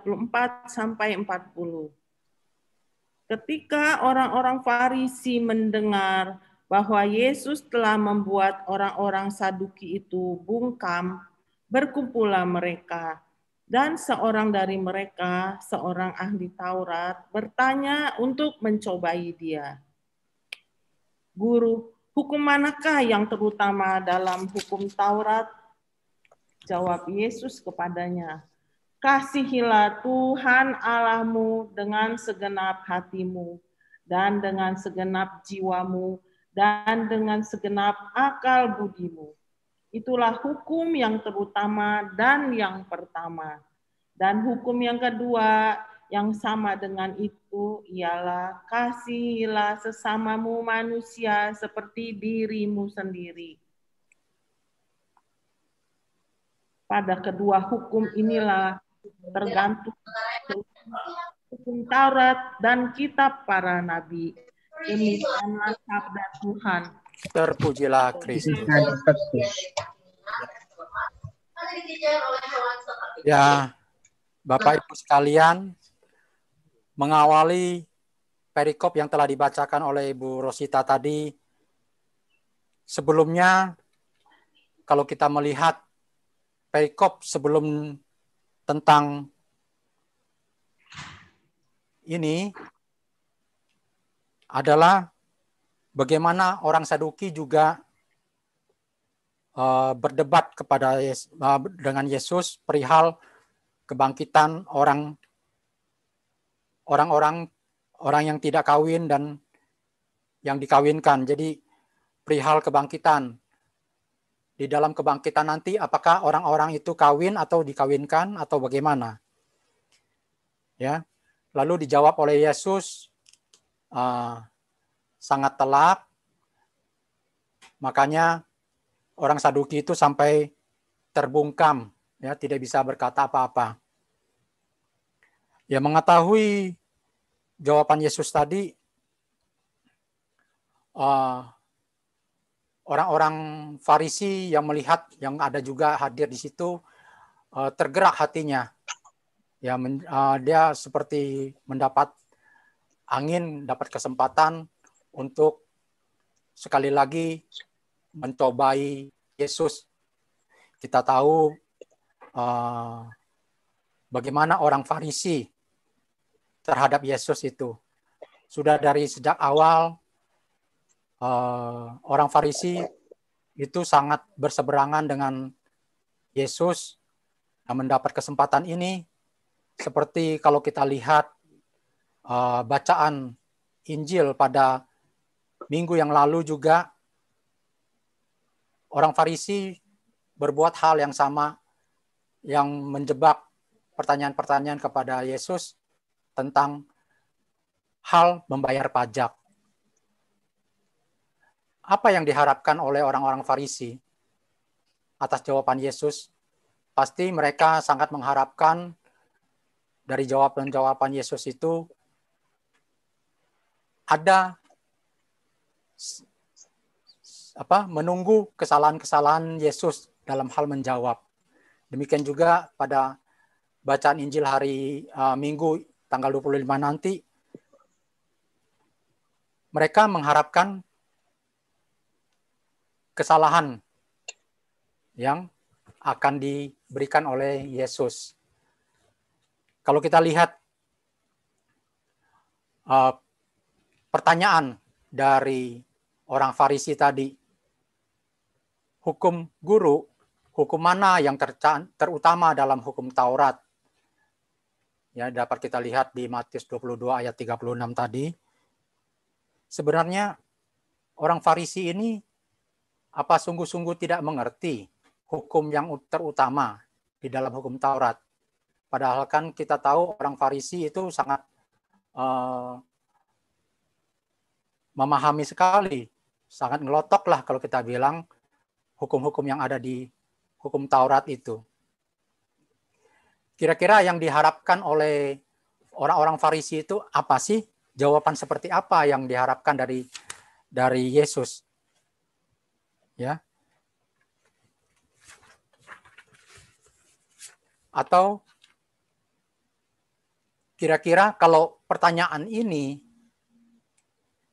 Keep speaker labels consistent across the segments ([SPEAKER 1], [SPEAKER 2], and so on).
[SPEAKER 1] 34 sampai 40. Ketika orang-orang Farisi mendengar bahwa Yesus telah membuat orang-orang Saduki itu bungkam, berkumpullah mereka. Dan seorang dari mereka, seorang ahli Taurat, bertanya untuk mencobai dia. Guru, hukum manakah yang terutama dalam hukum Taurat? Jawab Yesus kepadanya, kasihilah Tuhan Allahmu dengan segenap hatimu, dan dengan segenap jiwamu, dan dengan segenap akal budimu. Itulah hukum yang terutama dan yang pertama. Dan hukum yang kedua yang sama dengan itu ialah kasihilah sesamamu manusia seperti dirimu sendiri. Pada kedua hukum inilah tergantung hukum Taurat dan kitab para nabi. Demikianlah sabda Tuhan.
[SPEAKER 2] Terpujilah Kristus. Ya, Bapak Ibu sekalian, mengawali perikop yang telah dibacakan oleh Ibu Rosita tadi, sebelumnya kalau kita melihat perikop sebelum tentang ini adalah bagaimana orang Saduki juga berdebat kepada dengan Yesus perihal kebangkitan orang yang tidak kawin dan yang dikawinkan. Jadi perihal kebangkitan. Di dalam kebangkitan nanti apakah orang-orang itu kawin atau dikawinkan atau bagaimana? Ya. Lalu dijawab oleh Yesus sangat telak. Makanya orang Saduki itu sampai terbungkam, ya, tidak bisa berkata apa-apa. Ya, mengetahui jawaban Yesus tadi, orang-orang Farisi yang melihat, yang ada juga hadir di situ, tergerak hatinya. Ya, dia seperti mendapat angin, dapat kesempatan untuk sekali lagi mencobai Yesus. Kita tahu bagaimana orang Farisi terhadap Yesus itu. Sudah dari sejak awal, orang Farisi itu sangat berseberangan dengan Yesus. Yang mendapat kesempatan ini, seperti kalau kita lihat bacaan Injil pada minggu yang lalu juga, orang Farisi berbuat hal yang sama, yang menjebak pertanyaan-pertanyaan kepada Yesus tentang hal membayar pajak. Apa yang diharapkan oleh orang-orang Farisi atas jawaban Yesus? Pasti mereka sangat mengharapkan dari jawaban Yesus itu ada menunggu kesalahan-kesalahan Yesus dalam hal menjawab. Demikian juga pada bacaan Injil hari Minggu tanggal 25 nanti, mereka mengharapkan kesalahan yang akan diberikan oleh Yesus. Kalau kita lihat pertanyaan dari orang Farisi tadi, hukum guru, hukum mana yang terutama dalam hukum Taurat? Ya, dapat kita lihat di Matius 22 ayat 36 tadi. Sebenarnya orang Farisi ini apa sungguh-sungguh tidak mengerti hukum yang terutama di dalam hukum Taurat? Padahal kan kita tahu orang Farisi itu sangat memahami sekali, sangat ngelotok lah kalau kita bilang hukum-hukum yang ada di hukum Taurat itu. Kira-kira yang diharapkan oleh orang-orang Farisi itu apa sih? Jawaban seperti apa yang diharapkan dari Yesus? Ya. Atau Kira-kira kalau pertanyaan ini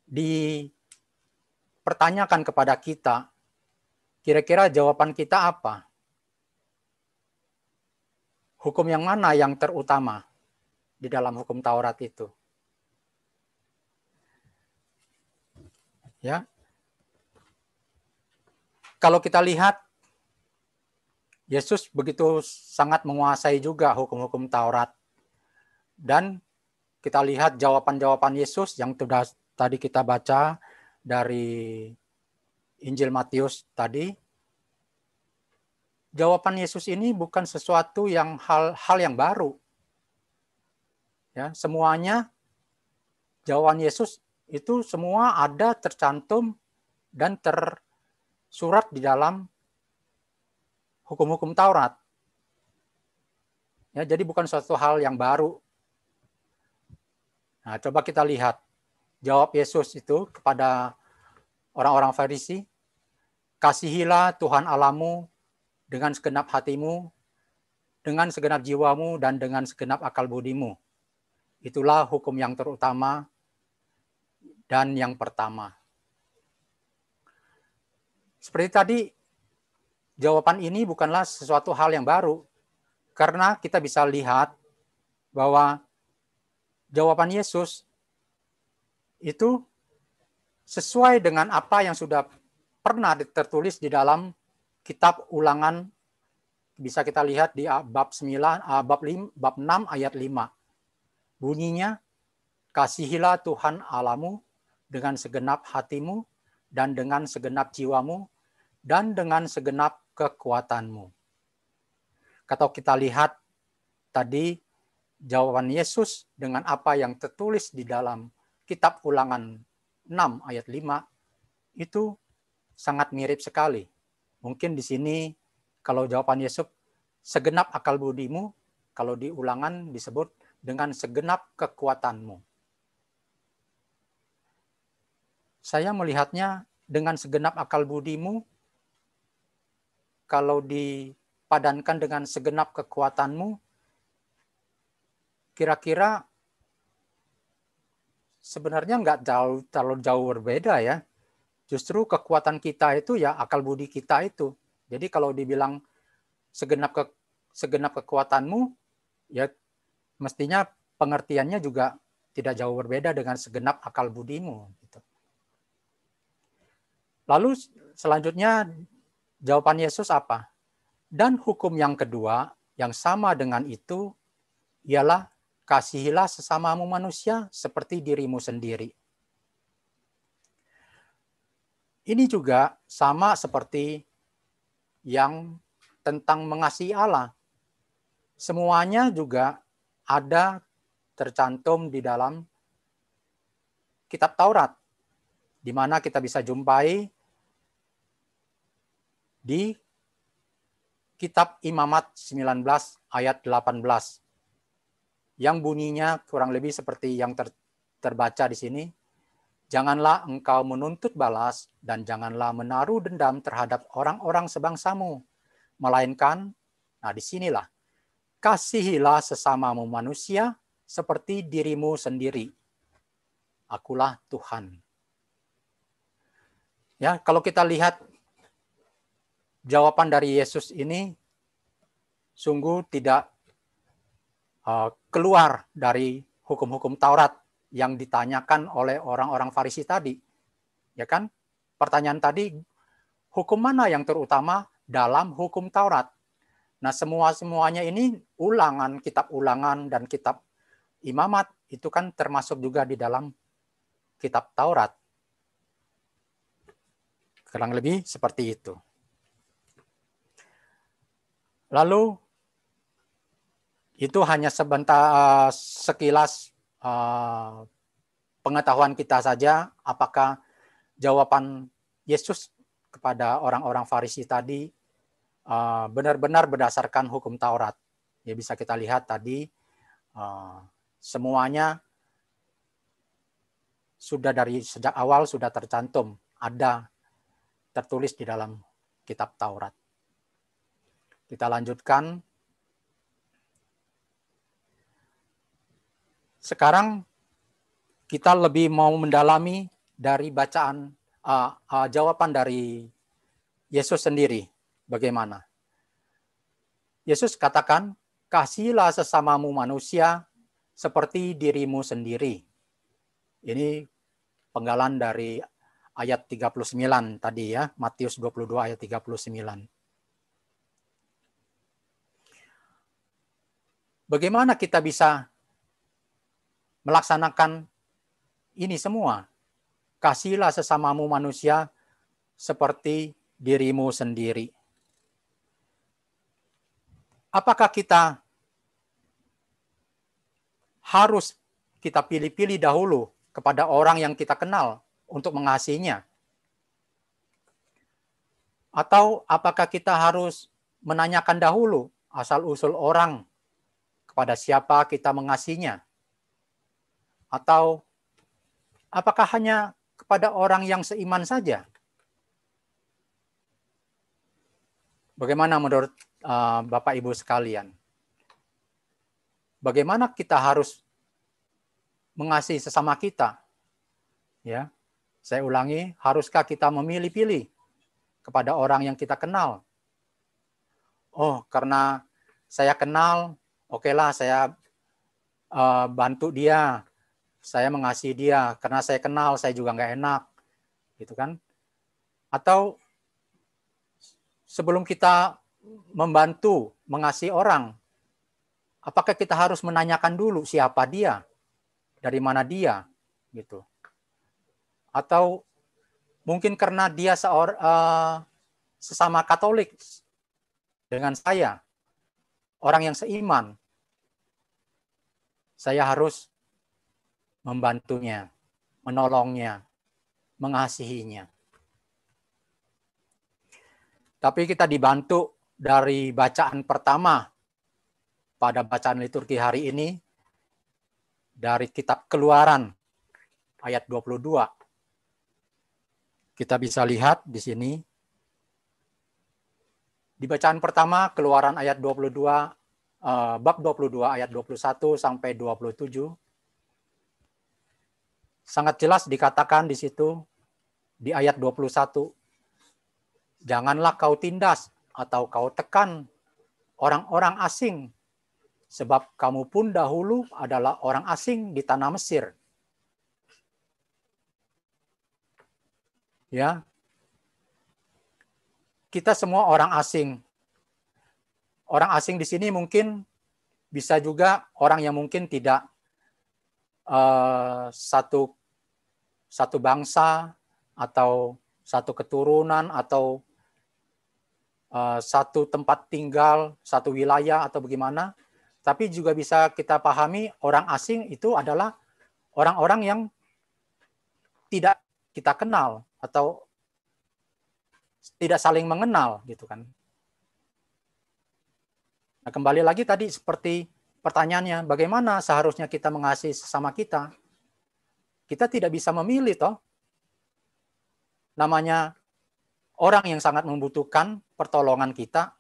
[SPEAKER 2] dipertanyakan kepada kita, kira-kira jawaban kita apa? Hukum yang mana yang terutama di dalam hukum Taurat itu? Ya. Kalau kita lihat, Yesus begitu sangat menguasai juga hukum-hukum Taurat. Dan kita lihat jawaban-jawaban Yesus yang sudah tadi kita baca dari Injil Matius tadi. Jawaban Yesus ini bukan sesuatu yang hal yang baru. Ya, semuanya jawaban Yesus itu semua ada tercantum dan tersurat di dalam hukum-hukum Taurat. Ya, jadi bukan suatu hal yang baru. Nah, coba kita lihat jawab Yesus itu kepada orang-orang Farisi. Kasihilah Tuhan Allahmu dengan segenap hatimu, dengan segenap jiwamu, dan dengan segenap akal budimu. Itulah hukum yang terutama dan yang pertama. Seperti tadi, jawaban ini bukanlah sesuatu hal yang baru, karena kita bisa lihat bahwa jawaban Yesus itu sesuai dengan apa yang sudah pernah tertulis di dalam kitab Ulangan. Bisa kita lihat di bab 6 ayat 5. Bunyinya, kasihilah Tuhan Allahmu dengan segenap hatimu dan dengan segenap jiwamu dan dengan segenap kekuatanmu. Kalau kita lihat tadi jawaban Yesus dengan apa yang tertulis di dalam kitab Ulangan 6 ayat 5 itu sangat mirip sekali. Mungkin di sini kalau jawaban Yesus segenap akal budimu, kalau di Ulangan disebut dengan segenap kekuatanmu. Saya melihatnya dengan segenap akal budimu, kalau dipadankan dengan segenap kekuatanmu, kira-kira sebenarnya nggak terlalu jauh berbeda ya. Justru kekuatan kita itu ya akal budi kita itu. Jadi kalau dibilang segenap kekuatanmu, ya mestinya pengertiannya juga tidak jauh berbeda dengan segenap akal budimu. Gitu. Lalu selanjutnya jawaban Yesus apa? Dan hukum yang kedua yang sama dengan itu ialah kasihilah sesamamu manusia seperti dirimu sendiri. Ini juga sama seperti yang tentang mengasihi Allah. Semuanya juga ada tercantum di dalam kitab Taurat, di mana kita bisa jumpai di kitab Imamat 19 ayat 18 yang bunyinya kurang lebih seperti yang terbaca di sini. Janganlah engkau menuntut balas dan janganlah menaruh dendam terhadap orang-orang sebangsamu, melainkan, nah disinilah, kasihilah sesamamu manusia seperti dirimu sendiri. Akulah Tuhan. Ya, kalau kita lihat jawaban dari Yesus ini sungguh tidak keluar dari hukum-hukum Taurat yang ditanyakan oleh orang-orang Farisi tadi. Ya kan? Pertanyaan tadi, hukum mana yang terutama dalam hukum Taurat? Nah, semuanya ini ulangan, kitab Ulangan dan kitab Imamat itu kan termasuk juga di dalam kitab Taurat. Kurang lebih seperti itu. Lalu itu hanya sekilas pengetahuan kita saja apakah jawaban Yesus kepada orang-orang Farisi tadi benar-benar berdasarkan hukum Taurat. Ya bisa kita lihat tadi semuanya sudah dari sejak awal sudah tercantum, ada tertulis di dalam kitab Taurat. Kita lanjutkan. sekarang kita lebih mau mendalami dari bacaan jawaban dari Yesus sendiri. Bagaimana? Yesus katakan, kasihilah sesamamu manusia seperti dirimu sendiri. Ini penggalan dari ayat 39 tadi ya, Matius 22 ayat 39. Bagaimana kita bisa melaksanakan ini semua? Kasihilah sesamamu manusia seperti dirimu sendiri. Apakah kita harus kita pilih-pilih dahulu kepada orang yang kita kenal untuk mengasihinya? Atau apakah kita harus menanyakan dahulu asal-usul orang kepada siapa kita mengasihinya? Atau apakah hanya kepada orang yang seiman saja? Bagaimana menurut Bapak Ibu sekalian? Bagaimana kita harus mengasihi sesama kita? Ya, saya ulangi, haruskah kita memilih-pilih kepada orang yang kita kenal? Oh, karena saya kenal, okelah saya bantu dia, saya mengasihi dia. Karena saya kenal, saya juga nggak enak, gitu kan? Atau sebelum kita membantu, mengasihi orang, apakah kita harus menanyakan dulu siapa dia, dari mana dia, gitu? Atau mungkin karena dia sesama Katolik dengan saya, orang yang seiman, saya harus membantunya, menolongnya, mengasihinya. Tapi kita dibantu dari bacaan pertama pada bacaan liturgi hari ini dari kitab Keluaran ayat 22. Kita bisa lihat di sini. Di bacaan pertama Keluaran ayat 22, bab 22 ayat 21 sampai 27. Sangat jelas dikatakan di situ di ayat 21. Janganlah kau tindas atau kau tekan orang-orang asing, sebab kamu pun dahulu adalah orang asing di tanah Mesir. Ya, kita semua orang asing. Orang asing di sini mungkin bisa juga orang yang mungkin tidak satu bangsa atau satu keturunan atau satu tempat tinggal, satu wilayah atau bagaimana. Tapi juga bisa kita pahami orang asing itu adalah orang-orang yang tidak kita kenal atau tidak saling mengenal, gitu kan. Nah, kembali lagi tadi seperti pertanyaannya, bagaimana seharusnya kita mengasihi sesama kita? Kita tidak bisa memilih toh. Namanya orang yang sangat membutuhkan pertolongan kita.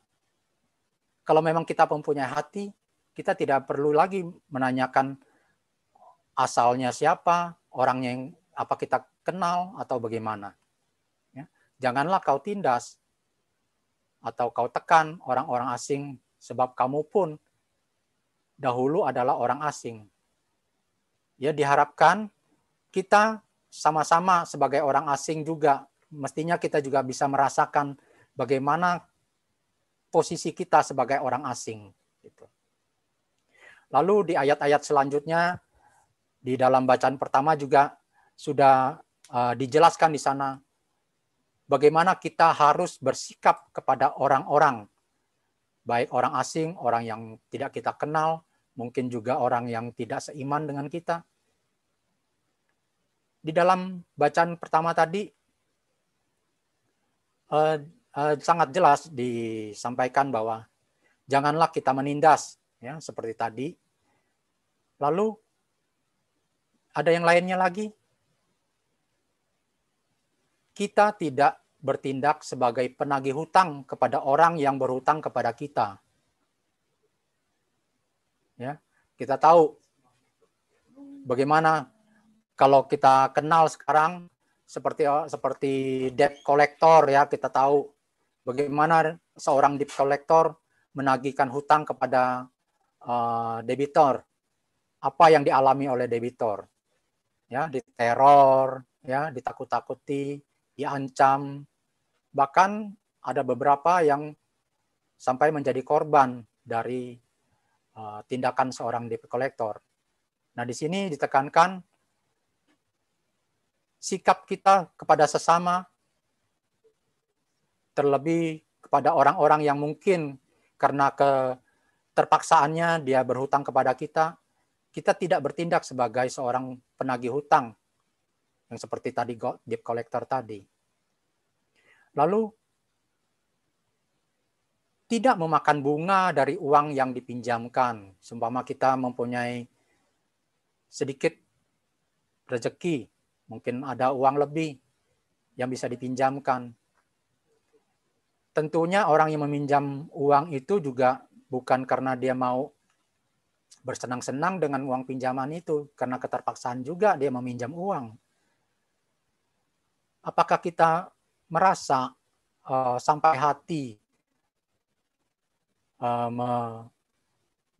[SPEAKER 2] Kalau memang kita mempunyai hati, kita tidak perlu lagi menanyakan asalnya siapa, orangnya yang apa kita kenal atau bagaimana. Ya. Janganlah kau tindas atau kau tekan orang-orang asing, sebab kamu pun dahulu adalah orang asing. Ya, diharapkan kita sama-sama sebagai orang asing juga, mestinya kita juga bisa merasakan bagaimana posisi kita sebagai orang asing. Lalu di ayat-ayat selanjutnya, di dalam bacaan pertama juga sudah dijelaskan di sana bagaimana kita harus bersikap kepada orang-orang, baik orang asing, orang yang tidak kita kenal, mungkin juga orang yang tidak seiman dengan kita. Di dalam bacaan pertama tadi sangat jelas disampaikan bahwa janganlah kita menindas, ya seperti tadi. Lalu ada yang lainnya lagi. Kita tidak bertindak sebagai penagih hutang kepada orang yang berhutang kepada kita. Ya, kita tahu bagaimana kalau kita kenal sekarang seperti debt collector ya, kita tahu bagaimana seorang debt collector menagihkan hutang kepada debitor. Apa yang dialami oleh debitor? Ya, diteror, ya, ditakut-takuti, diancam, bahkan ada beberapa yang sampai menjadi korban dari tindakan seorang debt collector. Nah, di sini ditekankan sikap kita kepada sesama, terlebih kepada orang-orang yang mungkin karena keterpaksaannya dia berhutang kepada kita tidak bertindak sebagai seorang penagih hutang yang seperti tadi debt collector tadi. Lalu tidak memakan bunga dari uang yang dipinjamkan. Seumpama kita mempunyai sedikit rezeki, mungkin ada uang lebih yang bisa dipinjamkan. Tentunya orang yang meminjam uang itu juga bukan karena dia mau bersenang-senang dengan uang pinjaman itu, karena keterpaksaan juga dia meminjam uang. Apakah kita merasa sampai hati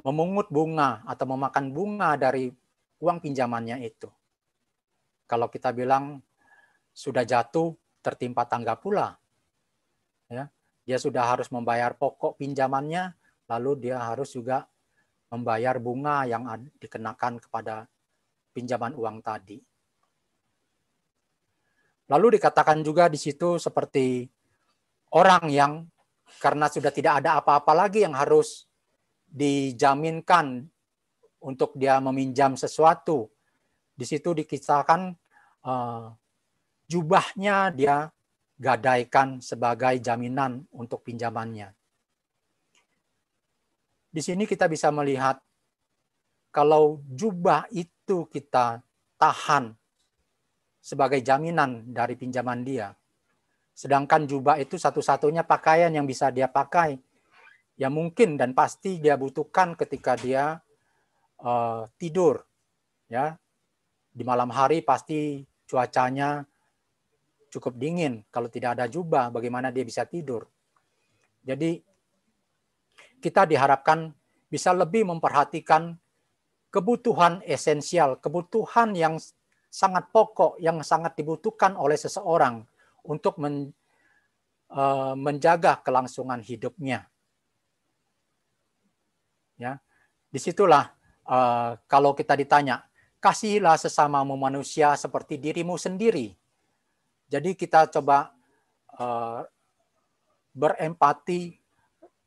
[SPEAKER 2] memungut bunga atau memakan bunga dari uang pinjamannya itu? Kalau kita bilang sudah jatuh tertimpa tangga pula, ya, dia sudah harus membayar pokok pinjamannya, lalu dia harus juga membayar bunga yang dikenakan kepada pinjaman uang tadi. Lalu dikatakan juga di situ seperti orang yang karena sudah tidak ada apa-apa lagi yang harus dijaminkan untuk dia meminjam sesuatu. Di situ dikisahkan jubahnya dia gadaikan sebagai jaminan untuk pinjamannya. Di sini kita bisa melihat kalau jubah itu kita tahan sebagai jaminan dari pinjaman dia. Sedangkan jubah itu satu-satunya pakaian yang bisa dia pakai, yang mungkin dan pasti dia butuhkan ketika dia tidur. Ya, di malam hari pasti cuacanya cukup dingin. Kalau tidak ada jubah, bagaimana dia bisa tidur? Jadi kita diharapkan bisa lebih memperhatikan kebutuhan esensial, kebutuhan yang sangat pokok, yang sangat dibutuhkan oleh seseorang untuk menjaga kelangsungan hidupnya. Ya, disitulah kalau kita ditanya, kasihilah sesamamu manusia seperti dirimu sendiri. Jadi kita coba berempati,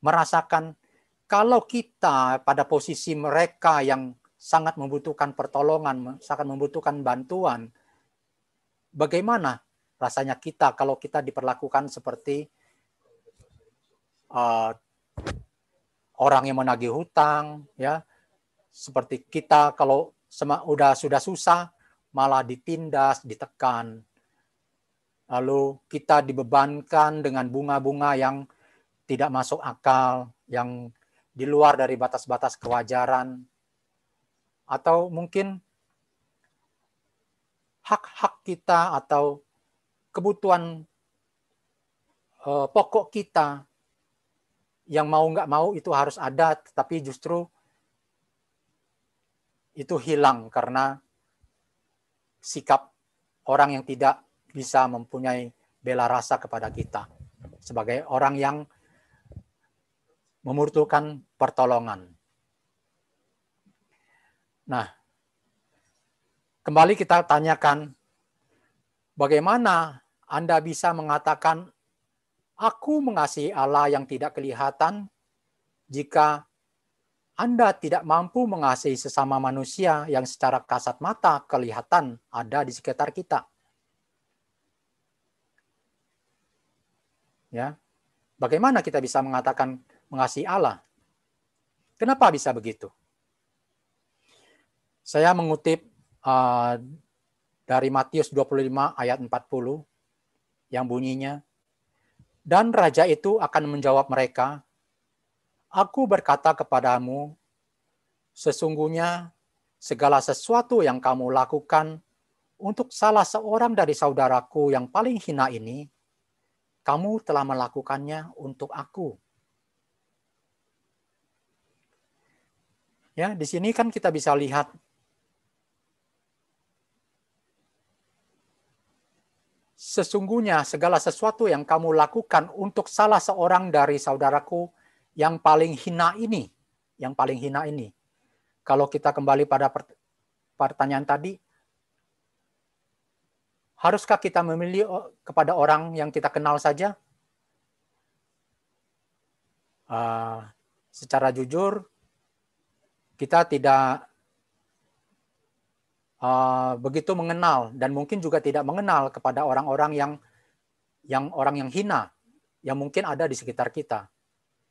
[SPEAKER 2] merasakan kalau kita pada posisi mereka yang sangat membutuhkan pertolongan, sangat membutuhkan bantuan, bagaimana rasanya kita kalau kita diperlakukan seperti orang yang menagih hutang, ya, seperti kita kalau sudah susah malah ditindas, ditekan, lalu kita dibebankan dengan bunga-bunga yang tidak masuk akal, yang di luar dari batas-batas kewajaran, atau mungkin hak-hak kita atau kebutuhan pokok kita yang mau nggak mau itu harus ada, tetapi justru itu hilang karena sikap orang yang tidak bisa mempunyai bela rasa kepada kita sebagai orang yang membutuhkan pertolongan. Nah, kembali kita tanyakan, bagaimana Anda bisa mengatakan, aku mengasihi Allah yang tidak kelihatan, jika Anda tidak mampu mengasihi sesama manusia yang secara kasat mata kelihatan ada di sekitar kita. Ya, bagaimana kita bisa mengatakan mengasihi Allah? Kenapa bisa begitu? Saya mengutip dari Matius 25 ayat 40 yang bunyinya, dan raja itu akan menjawab mereka, aku berkata kepadamu, sesungguhnya segala sesuatu yang kamu lakukan untuk salah seorang dari saudaraku yang paling hina ini, kamu telah melakukannya untuk aku. Ya, di sini kan kita bisa lihat sesungguhnya segala sesuatu yang kamu lakukan untuk salah seorang dari saudaraku yang paling hina ini, Kalau kita kembali pada pertanyaan tadi, haruskah kita memilih kepada orang yang kita kenal saja? Secara jujur, kita tidak begitu mengenal dan mungkin juga tidak mengenal kepada orang-orang yang hina yang mungkin ada di sekitar kita.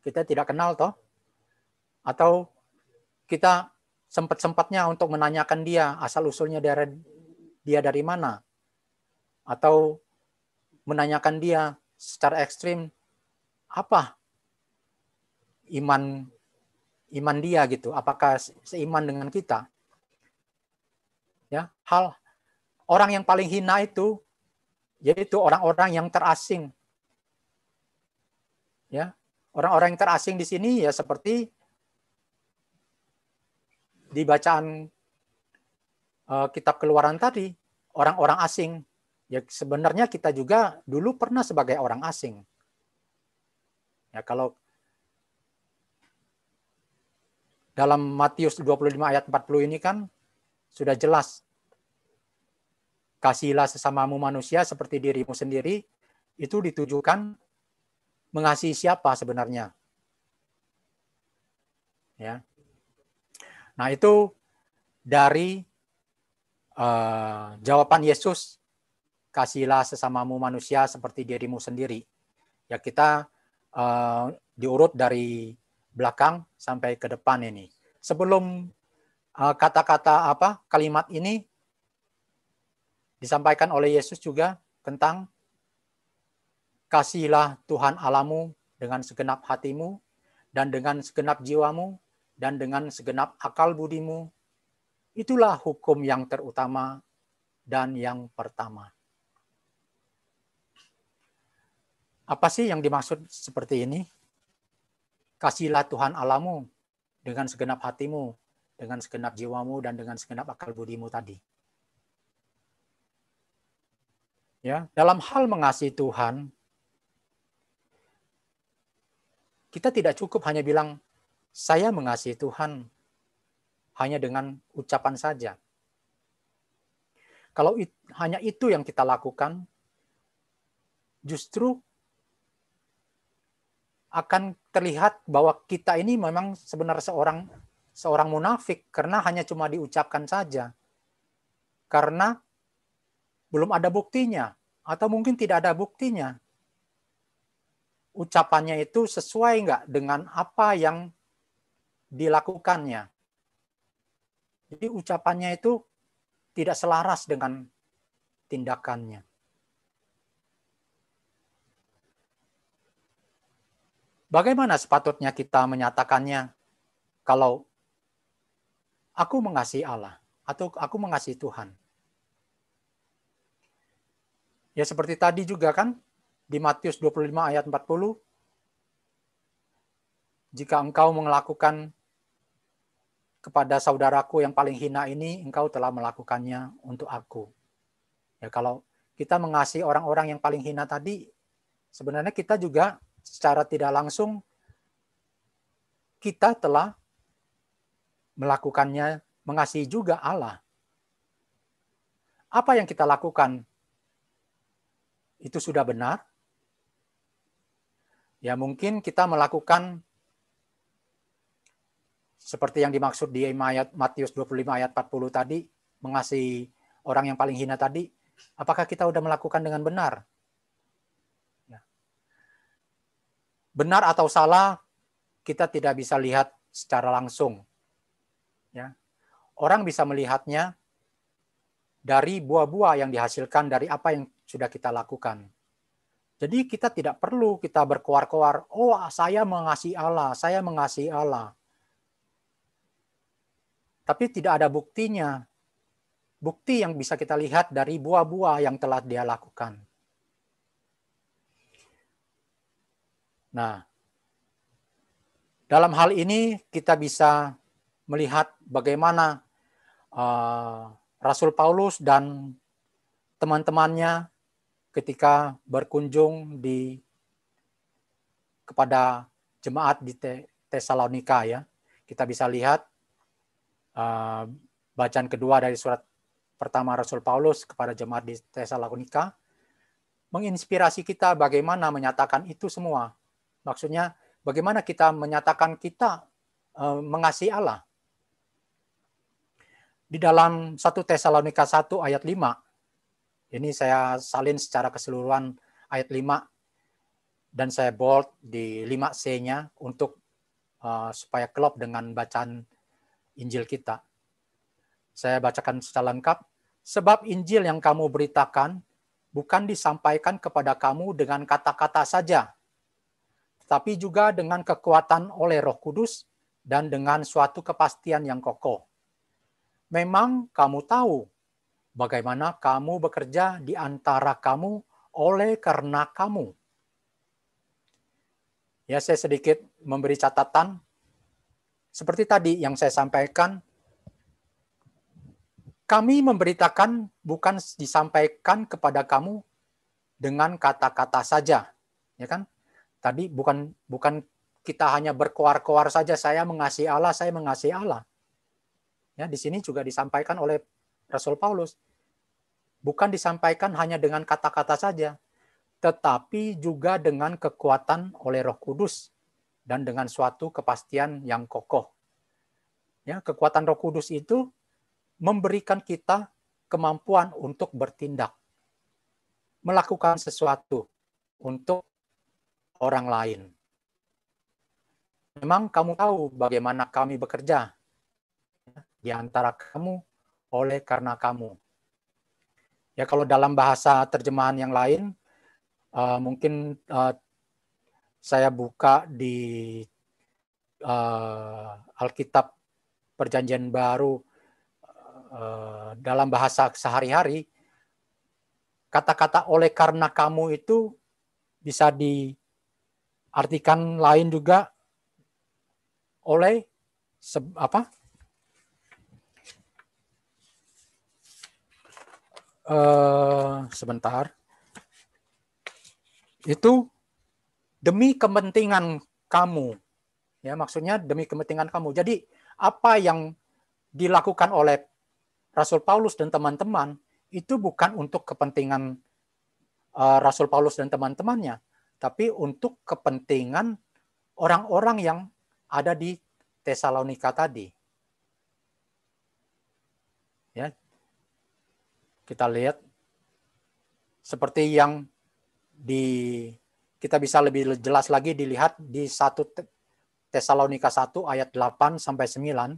[SPEAKER 2] Kita tidak kenal toh? Atau kita sempat-sempatnya untuk menanyakan dia asal-usulnya dia dari mana? Atau menanyakan dia secara ekstrim apa iman dia gitu? Apakah seiman dengan kita? Ya, orang yang paling hina itu yaitu orang-orang yang terasing. Ya, orang-orang yang terasing di sini ya seperti di bacaan kitab Keluaran tadi, orang-orang asing. Ya sebenarnya kita juga dulu pernah sebagai orang asing. Ya kalau dalam Matius 25 ayat 40 ini kan sudah jelas. Kasihilah sesamamu manusia seperti dirimu sendiri, itu ditujukan mengasihi siapa sebenarnya. Ya. Nah itu dari jawaban Yesus, kasihilah sesamamu manusia seperti dirimu sendiri. Ya kita diurut dari belakang sampai ke depan ini. Sebelum kata-kata kalimat ini disampaikan oleh Yesus juga tentang kasihilah Tuhan Allahmu dengan segenap hatimu dan dengan segenap jiwamu dan dengan segenap akal budimu. Itulah hukum yang terutama dan yang pertama. Apa sih yang dimaksud seperti ini? Kasihilah Tuhan Allahmu dengan segenap hatimu, dengan segenap jiwamu, dan dengan segenap akal budimu tadi. Ya, dalam hal mengasihi Tuhan, kita tidak cukup hanya bilang, saya mengasihi Tuhan, hanya dengan ucapan saja. Kalau hanya itu yang kita lakukan, justru akan terlihat bahwa kita ini memang sebenarnya seorang munafik, karena hanya cuma diucapkan saja. Karena belum ada buktinya, atau mungkin tidak ada buktinya. Ucapannya itu sesuai nggak dengan apa yang dilakukannya. Jadi ucapannya itu tidak selaras dengan tindakannya. Bagaimana sepatutnya kita menyatakannya kalau aku mengasihi Allah atau aku mengasihi Tuhan? Ya seperti tadi juga kan, di Matius 25 ayat 40, jika engkau melakukan kepada saudaraku yang paling hina ini, engkau telah melakukannya untuk aku. Ya kalau kita mengasihi orang-orang yang paling hina tadi, sebenarnya kita juga secara tidak langsung kita telah melakukannya, mengasihi juga Allah. Apa yang kita lakukan itu sudah benar? Ya mungkin kita melakukan seperti yang dimaksud di Matius 25 ayat 40 tadi, mengasihi orang yang paling hina tadi, apakah kita sudah melakukan dengan benar? Ya. Benar atau salah, kita tidak bisa lihat secara langsung. Ya. Orang bisa melihatnya dari buah-buah yang dihasilkan dari apa yang sudah kita lakukan. Jadi kita tidak perlu kita berkoar-koar, oh saya mengasihi Allah, saya mengasihi Allah. tapi tidak ada buktinya. Bukti yang bisa kita lihat dari buah-buah yang telah dia lakukan. Nah, dalam hal ini kita bisa melihat bagaimana Rasul Paulus dan teman-temannya ketika berkunjung kepada jemaat di Tesalonika, ya. Kita bisa lihat bacaan kedua dari surat pertama Rasul Paulus kepada jemaat di Tesalonika menginspirasi kita bagaimana menyatakan itu semua. Maksudnya bagaimana kita menyatakan kita mengasihi Allah. Di dalam 1 Tesalonika 1 ayat 5, ini saya salin secara keseluruhan ayat 5 dan saya bold di 5C-nya untuk supaya klop dengan bacaan Injil kita. Saya bacakan secara lengkap. Sebab Injil yang kamu beritakan bukan disampaikan kepada kamu dengan kata-kata saja, tetapi juga dengan kekuatan oleh Roh Kudus dan dengan suatu kepastian yang kokoh. Memang kamu tahu bagaimana kamu bekerja di antara kamu oleh karena kamu. Ya, saya sedikit memberi catatan. Seperti tadi yang saya sampaikan, kami memberitakan bukan disampaikan kepada kamu dengan kata-kata saja, ya kan? Tadi bukan kita hanya berkoar-koar saja, saya mengasihi Allah, saya mengasihi Allah. Ya, di sini juga disampaikan oleh Rasul Paulus. Bukan disampaikan hanya dengan kata-kata saja, tetapi juga dengan kekuatan oleh Roh Kudus dan dengan suatu kepastian yang kokoh. Ya, kekuatan Roh Kudus itu memberikan kita kemampuan untuk bertindak, melakukan sesuatu untuk orang lain. Memang kamu tahu bagaimana kami bekerja di antara kamu oleh karena kamu. Ya, kalau dalam bahasa terjemahan yang lain, mungkin saya buka di Alkitab Perjanjian Baru dalam bahasa sehari-hari, kata-kata oleh karena kamu itu bisa diartikan lain juga oleh sebentar. Itu demi kepentingan kamu. Ya, maksudnya demi kepentingan kamu. Jadi apa yang dilakukan oleh Rasul Paulus dan teman-teman itu bukan untuk kepentingan Rasul Paulus dan teman-temannya, tapi untuk kepentingan orang-orang yang ada di Tesalonika tadi. Ya, kita lihat seperti yang kita bisa lebih jelas lagi dilihat di 1 Tesalonika 1 ayat 8 sampai 9.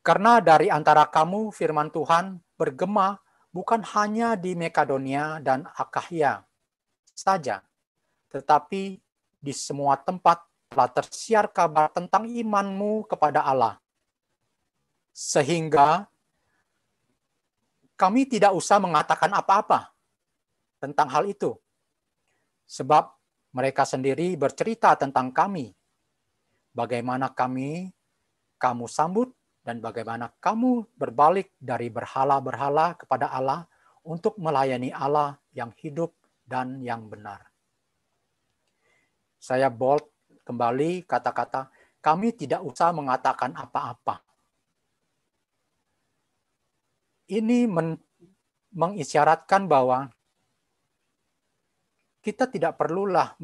[SPEAKER 2] Karena dari antara kamu firman Tuhan bergema bukan hanya di Makedonia dan Akhaya saja, tetapi di semua tempat telah tersiar kabar tentang imanmu kepada Allah. Sehingga kami tidak usah mengatakan apa-apa tentang hal itu. Sebab mereka sendiri bercerita tentang kami. Bagaimana kamu sambut dan bagaimana kamu berbalik dari berhala-berhala kepada Allah untuk melayani Allah yang hidup dan yang benar. Saya bold kembali kata-kata, kami tidak usah mengatakan apa-apa. Ini mengisyaratkan bahwa kita tidak perlulah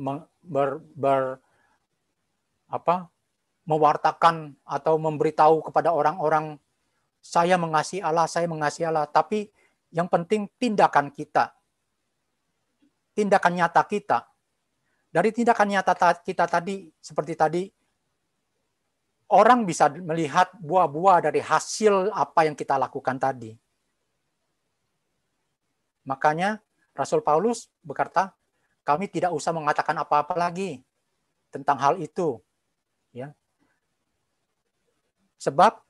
[SPEAKER 2] mewartakan atau memberitahu kepada orang-orang saya mengasihi Allah, tapi yang penting tindakan kita, tindakan nyata kita. Dari tindakan nyata kita tadi, seperti tadi, orang bisa melihat buah-buah dari hasil apa yang kita lakukan tadi. Makanya Rasul Paulus berkata, kami tidak usah mengatakan apa-apa lagi tentang hal itu. Ya. Sebab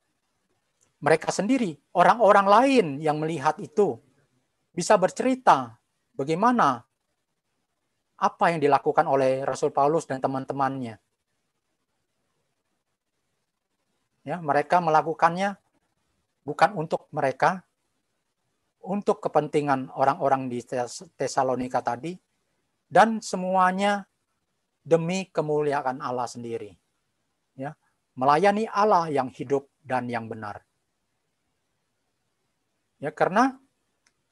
[SPEAKER 2] mereka sendiri, orang-orang lain yang melihat itu bisa bercerita bagaimana apa yang dilakukan oleh Rasul Paulus dan teman-temannya. Ya, mereka melakukannya bukan untuk mereka, untuk kepentingan orang-orang di Tesalonika tadi, dan semuanya demi kemuliaan Allah sendiri. Ya, melayani Allah yang hidup dan yang benar. Ya, karena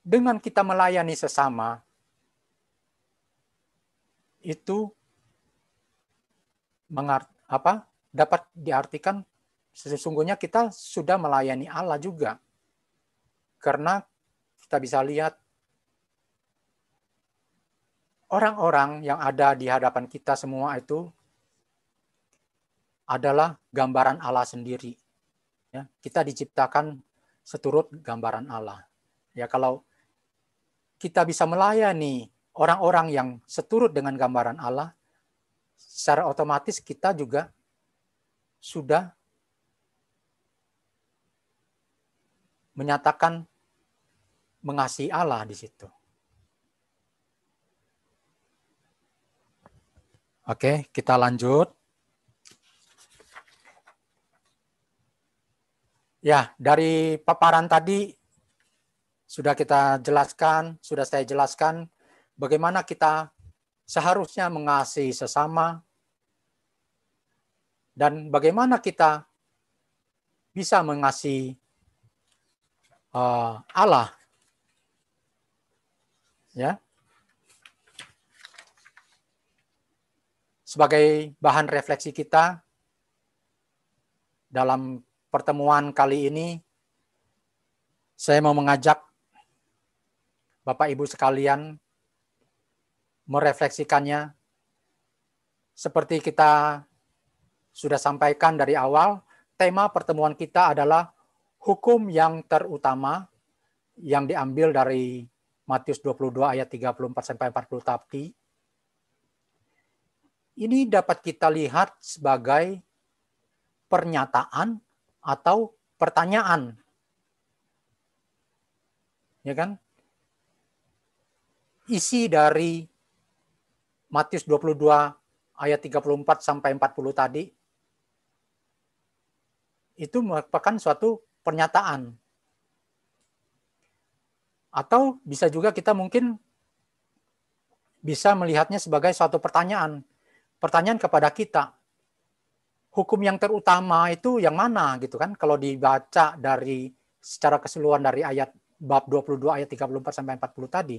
[SPEAKER 2] dengan kita melayani sesama itu dapat diartikan sesungguhnya kita sudah melayani Allah juga. Karena kita bisa lihat orang-orang yang ada di hadapan kita semua itu adalah gambaran Allah sendiri. Ya, kita diciptakan seturut gambaran Allah. Ya, kalau kita bisa melayani orang-orang yang seturut dengan gambaran Allah, secara otomatis kita juga sudah menyatakan mengasihi Allah di situ. Oke, kita lanjut. Ya, dari paparan tadi sudah kita jelaskan, sudah saya jelaskan bagaimana kita seharusnya mengasihi sesama dan bagaimana kita bisa mengasihi Allah. Ya. Sebagai bahan refleksi kita dalam pertemuan kali ini, saya mau mengajak Bapak Ibu sekalian merefleksikannya seperti kita sudah sampaikan dari awal. Tema pertemuan kita adalah hukum yang terutama yang diambil dari Matius 22 ayat 34-40 tadi. Ini dapat kita lihat sebagai pernyataan atau pertanyaan. Ya kan? Isi dari Matius 22 ayat 34 sampai 40 tadi itu merupakan suatu pernyataan. Atau bisa juga kita mungkin bisa melihatnya sebagai suatu pertanyaan. Pertanyaan kepada kita. Hukum yang terutama itu yang mana gitu kan? Kalau dibaca dari secara keseluruhan dari ayat bab 22 ayat 34 sampai 40 tadi.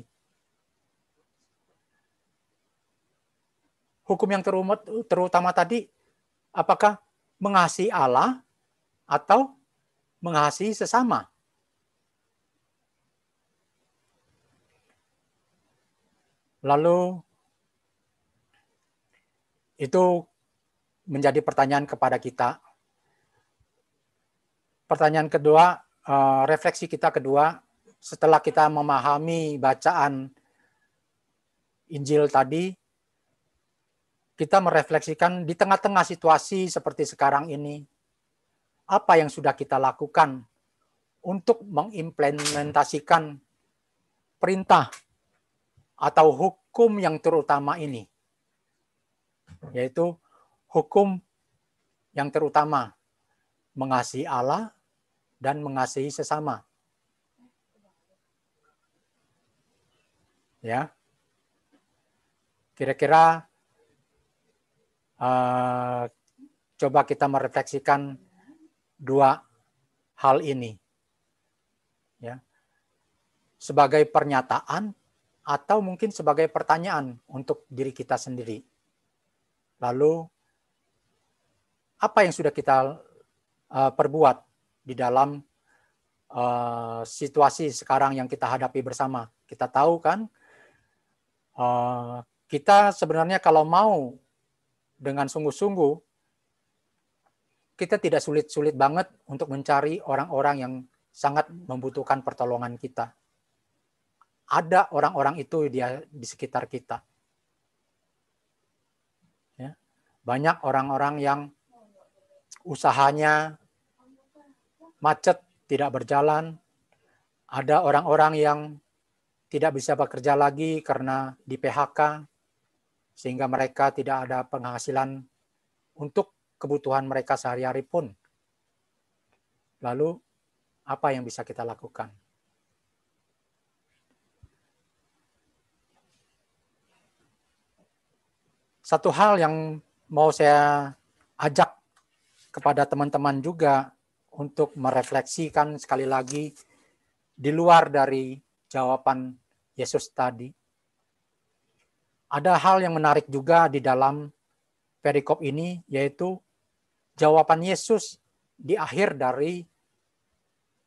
[SPEAKER 2] Hukum yang terutama tadi apakah mengasihi Allah atau mengasihi sesama? Lalu itu menjadi pertanyaan kepada kita. Pertanyaan kedua, refleksi kita kedua, setelah kita memahami bacaan Injil tadi, kita merefleksikan di tengah-tengah situasi seperti sekarang ini, apa yang sudah kita lakukan untuk mengimplementasikan perintah atau hukum yang terutama ini, yaitu hukum yang terutama mengasihi Allah dan mengasihi sesama. Ya, kira-kira coba kita merefleksikan dua hal ini, ya, sebagai pernyataan atau mungkin sebagai pertanyaan untuk diri kita sendiri. Lalu apa yang sudah kita perbuat di dalam situasi sekarang yang kita hadapi bersama? Kita tahu kan, kita sebenarnya kalau mau dengan sungguh-sungguh, kita tidak sulit-sulit banget untuk mencari orang-orang yang sangat membutuhkan pertolongan kita. Ada orang-orang itu di sekitar kita. Ya. Banyak orang-orang yang usahanya macet tidak berjalan, ada orang-orang yang tidak bisa bekerja lagi karena di PHK, sehingga mereka tidak ada penghasilan untuk kebutuhan mereka sehari-hari pun. Lalu, apa yang bisa kita lakukan? Satu hal yang mau saya ajak kepada teman-teman juga untuk merefleksikan sekali lagi di luar dari jawaban Yesus tadi. Ada hal yang menarik juga di dalam perikop ini, yaitu jawaban Yesus di akhir dari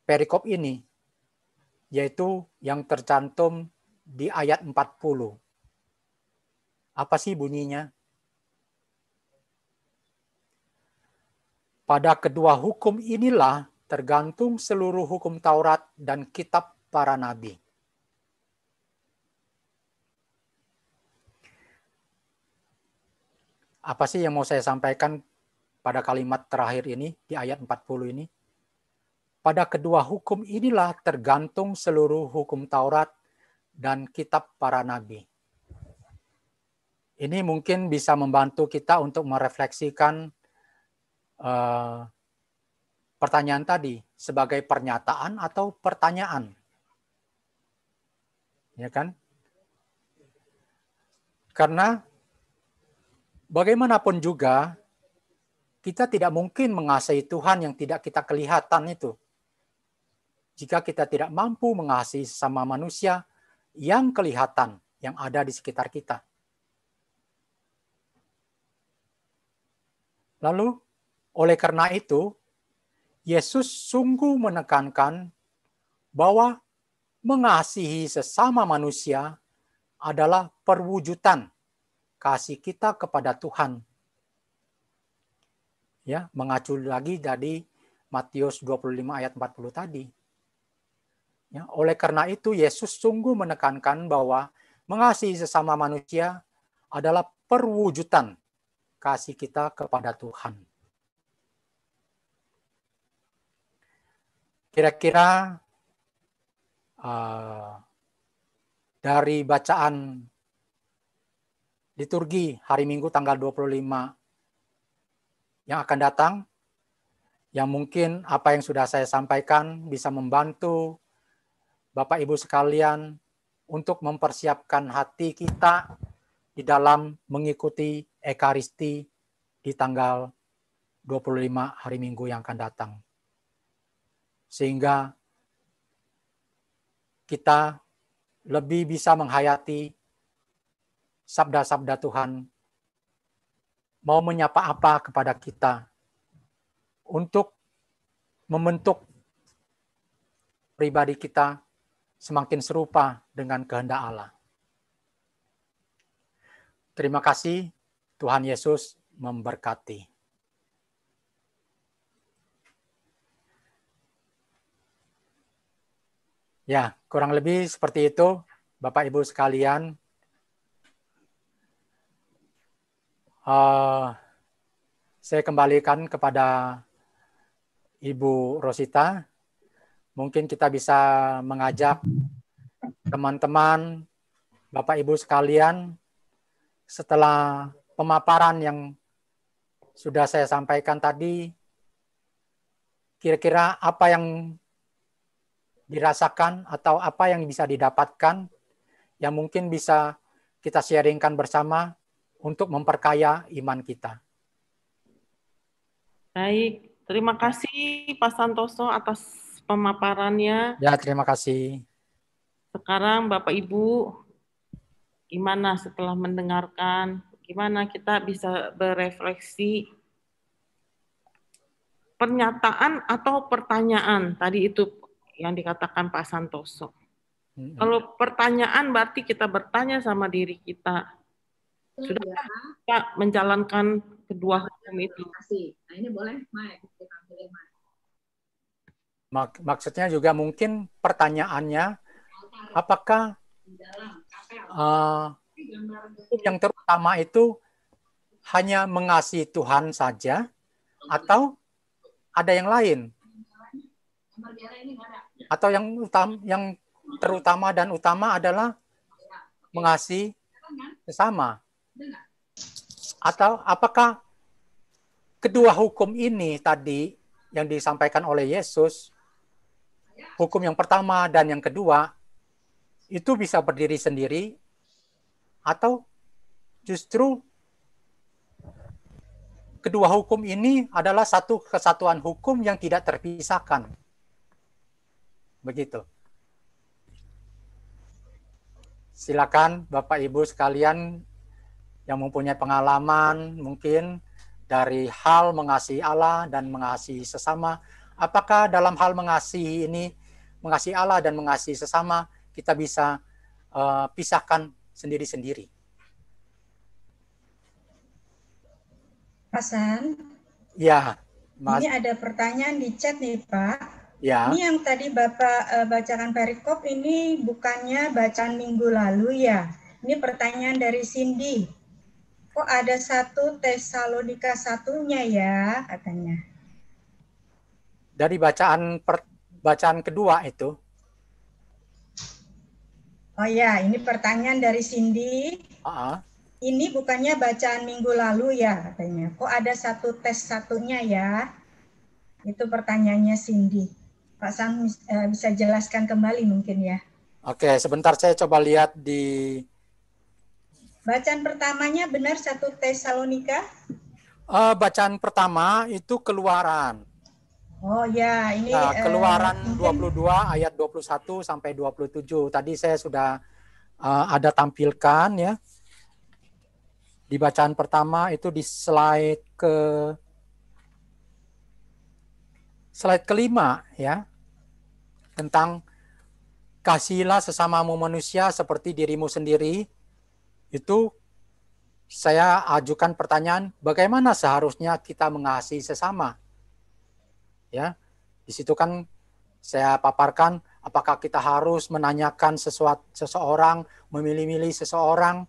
[SPEAKER 2] perikop ini, yaitu yang tercantum di ayat 40. Apa sih bunyinya? Pada kedua hukum inilah tergantung seluruh hukum Taurat dan kitab para nabi. Apa sih yang mau saya sampaikan pada kalimat terakhir ini, di ayat 40 ini? Pada kedua hukum inilah tergantung seluruh hukum Taurat dan kitab para nabi. Ini mungkin bisa membantu kita untuk merefleksikan pertanyaan tadi sebagai pernyataan atau pertanyaan. Ya kan? Karena bagaimanapun juga kita tidak mungkin mengasihi Tuhan yang tidak kita kelihatan itu. Jika kita tidak mampu mengasihi sesama manusia yang kelihatan, yang ada di sekitar kita. Lalu, oleh karena itu, Yesus sungguh menekankan bahwa mengasihi sesama manusia adalah perwujudan kasih kita kepada Tuhan. Ya, mengacu lagi dari Matius 25 ayat 40 tadi. Ya, oleh karena itu Yesus sungguh menekankan bahwa mengasihi sesama manusia adalah perwujudan kasih kita kepada Tuhan. Kira-kira dari bacaan liturgi hari Minggu tanggal 25 yang akan datang, yang mungkin apa yang sudah saya sampaikan bisa membantu Bapak Ibu sekalian untuk mempersiapkan hati kita di dalam mengikuti Ekaristi di tanggal 25 hari Minggu yang akan datang. Sehingga kita lebih bisa menghayati sabda-sabda Tuhan, mau menyapa apa kepada kita untuk membentuk pribadi kita semakin serupa dengan kehendak Allah. Terima kasih, Tuhan Yesus memberkati. Ya, kurang lebih seperti itu, Bapak Ibu sekalian. Saya kembalikan kepada Ibu Rosita. Mungkin kita bisa mengajak teman-teman, Bapak Ibu sekalian, setelah pemaparan yang sudah saya sampaikan tadi, kira-kira apa yang dirasakan atau apa yang bisa didapatkan yang mungkin bisa kita sharingkan bersama untuk memperkaya iman kita.
[SPEAKER 1] Baik, terima kasih Pak Santoso atas pemaparannya.
[SPEAKER 2] Ya, terima kasih.
[SPEAKER 1] Sekarang Bapak Ibu, gimana setelah mendengarkan, gimana kita bisa berefleksi pernyataan atau pertanyaan tadi itu yang dikatakan Pak Santoso. Kalau pertanyaan berarti kita bertanya sama diri kita, sudahkah kita menjalankan kedua hukum itu?
[SPEAKER 3] Nah ini boleh, Mike.
[SPEAKER 2] Maksudnya juga mungkin pertanyaannya, apakah yang terutama itu hanya mengasihi Tuhan saja atau ada yang lain? Atau yang terutama dan utama adalah mengasihi sesama? Atau apakah kedua hukum ini tadi yang disampaikan oleh Yesus, hukum yang pertama dan yang kedua, itu bisa berdiri sendiri, atau justru kedua hukum ini adalah satu kesatuan hukum yang tidak terpisahkan? Begitu. Silakan Bapak Ibu sekalian yang mempunyai pengalaman mungkin dari hal mengasihi Allah dan mengasihi sesama. Apakah dalam hal mengasihi ini, mengasihi Allah dan mengasihi sesama, kita bisa pisahkan sendiri-sendiri?
[SPEAKER 4] Pak San,
[SPEAKER 2] Ya, Mas.
[SPEAKER 4] ini ada pertanyaan di chat nih Pak.
[SPEAKER 2] Ya.
[SPEAKER 4] Ini yang tadi Bapak bacakan perikop ini bukannya bacaan minggu lalu ya? Ini pertanyaan dari Cindy. Kok ada 1 Tesalonika 1-nya ya katanya?
[SPEAKER 2] Dari bacaan kedua itu.
[SPEAKER 4] Oh ya, ini pertanyaan dari Cindy. Ini bukannya bacaan minggu lalu ya katanya. Kok ada 1 tes 1-nya ya? Itu pertanyaannya Cindy. Pak Sam bisa jelaskan kembali mungkin ya.
[SPEAKER 2] Oke, sebentar saya coba lihat di...
[SPEAKER 4] Bacaan pertamanya benar 1 Tesalonika?
[SPEAKER 2] Bacaan pertama itu Keluaran.
[SPEAKER 4] Oh ya, ini...
[SPEAKER 2] Nah, Keluaran 22 ayat 21 sampai 27. Tadi saya sudah ada tampilkan ya. Di bacaan pertama itu di slide kelima ya, tentang kasihilah sesamamu manusia seperti dirimu sendiri. Itu saya ajukan pertanyaan, bagaimana seharusnya kita mengasihi sesama? Ya, di situ kan saya paparkan apakah kita harus menanyakan seseorang, memilih-milih seseorang,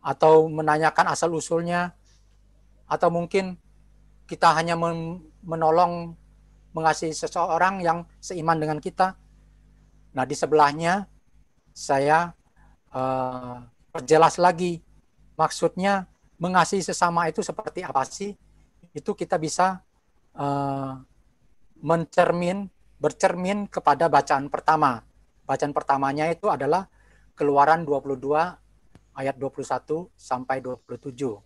[SPEAKER 2] atau menanyakan asal-usulnya, atau mungkin kita hanya menolong mengasihi seseorang yang seiman dengan kita. Nah, di sebelahnya saya perjelas lagi, maksudnya mengasihi sesama itu seperti apa sih? Itu kita bisa bercermin kepada bacaan pertama. Bacaan pertamanya itu adalah Keluaran 22 ayat 21 sampai 27.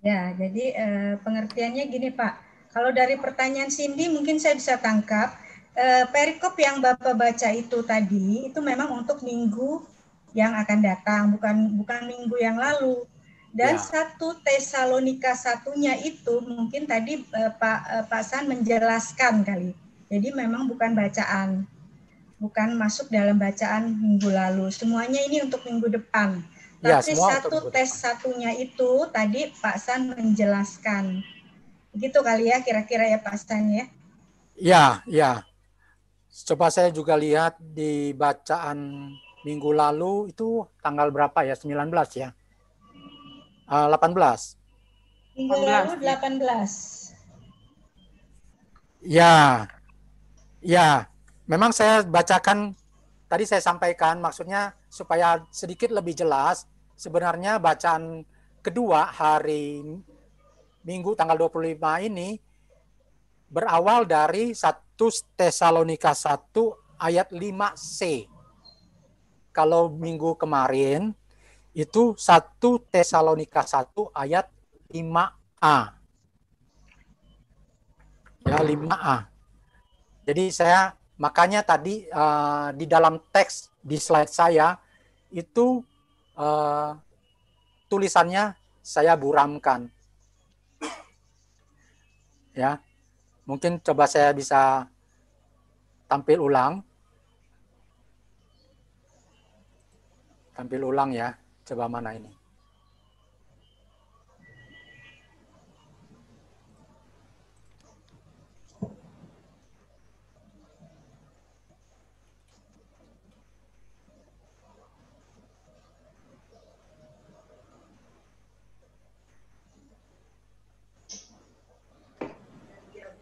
[SPEAKER 4] Ya, jadi pengertiannya gini Pak, kalau dari pertanyaan Cindy mungkin saya bisa tangkap, perikop yang Bapak baca itu tadi, itu memang untuk minggu yang akan datang, bukan minggu yang lalu. Dan ya. 1 Tesalonika 1-nya itu mungkin tadi Pak San menjelaskan kali, jadi memang bukan bacaan, bukan masuk dalam bacaan minggu lalu, semuanya ini untuk minggu depan.
[SPEAKER 2] Ya,
[SPEAKER 4] tapi 1 tes 1-nya itu tadi Pak San menjelaskan. Begitu kali ya kira-kira ya Pak San ya?
[SPEAKER 2] Ya. Coba saya juga lihat di bacaan minggu lalu itu tanggal berapa ya? 19 ya? 18.
[SPEAKER 4] Minggu lalu 18.
[SPEAKER 2] Ya. Memang saya bacakan, tadi saya sampaikan maksudnya supaya sedikit lebih jelas. Sebenarnya bacaan kedua hari Minggu tanggal 25 ini berawal dari 1 Tesalonika 1 ayat 5c. Kalau minggu kemarin itu 1 Tesalonika 1 ayat 5a. Ya, 5a. Jadi saya makanya tadi di dalam teks di slide saya itu tulisannya saya buramkan. Ya. Mungkin coba saya bisa tampil ulang. Tampil ulang ya. Coba mana ini?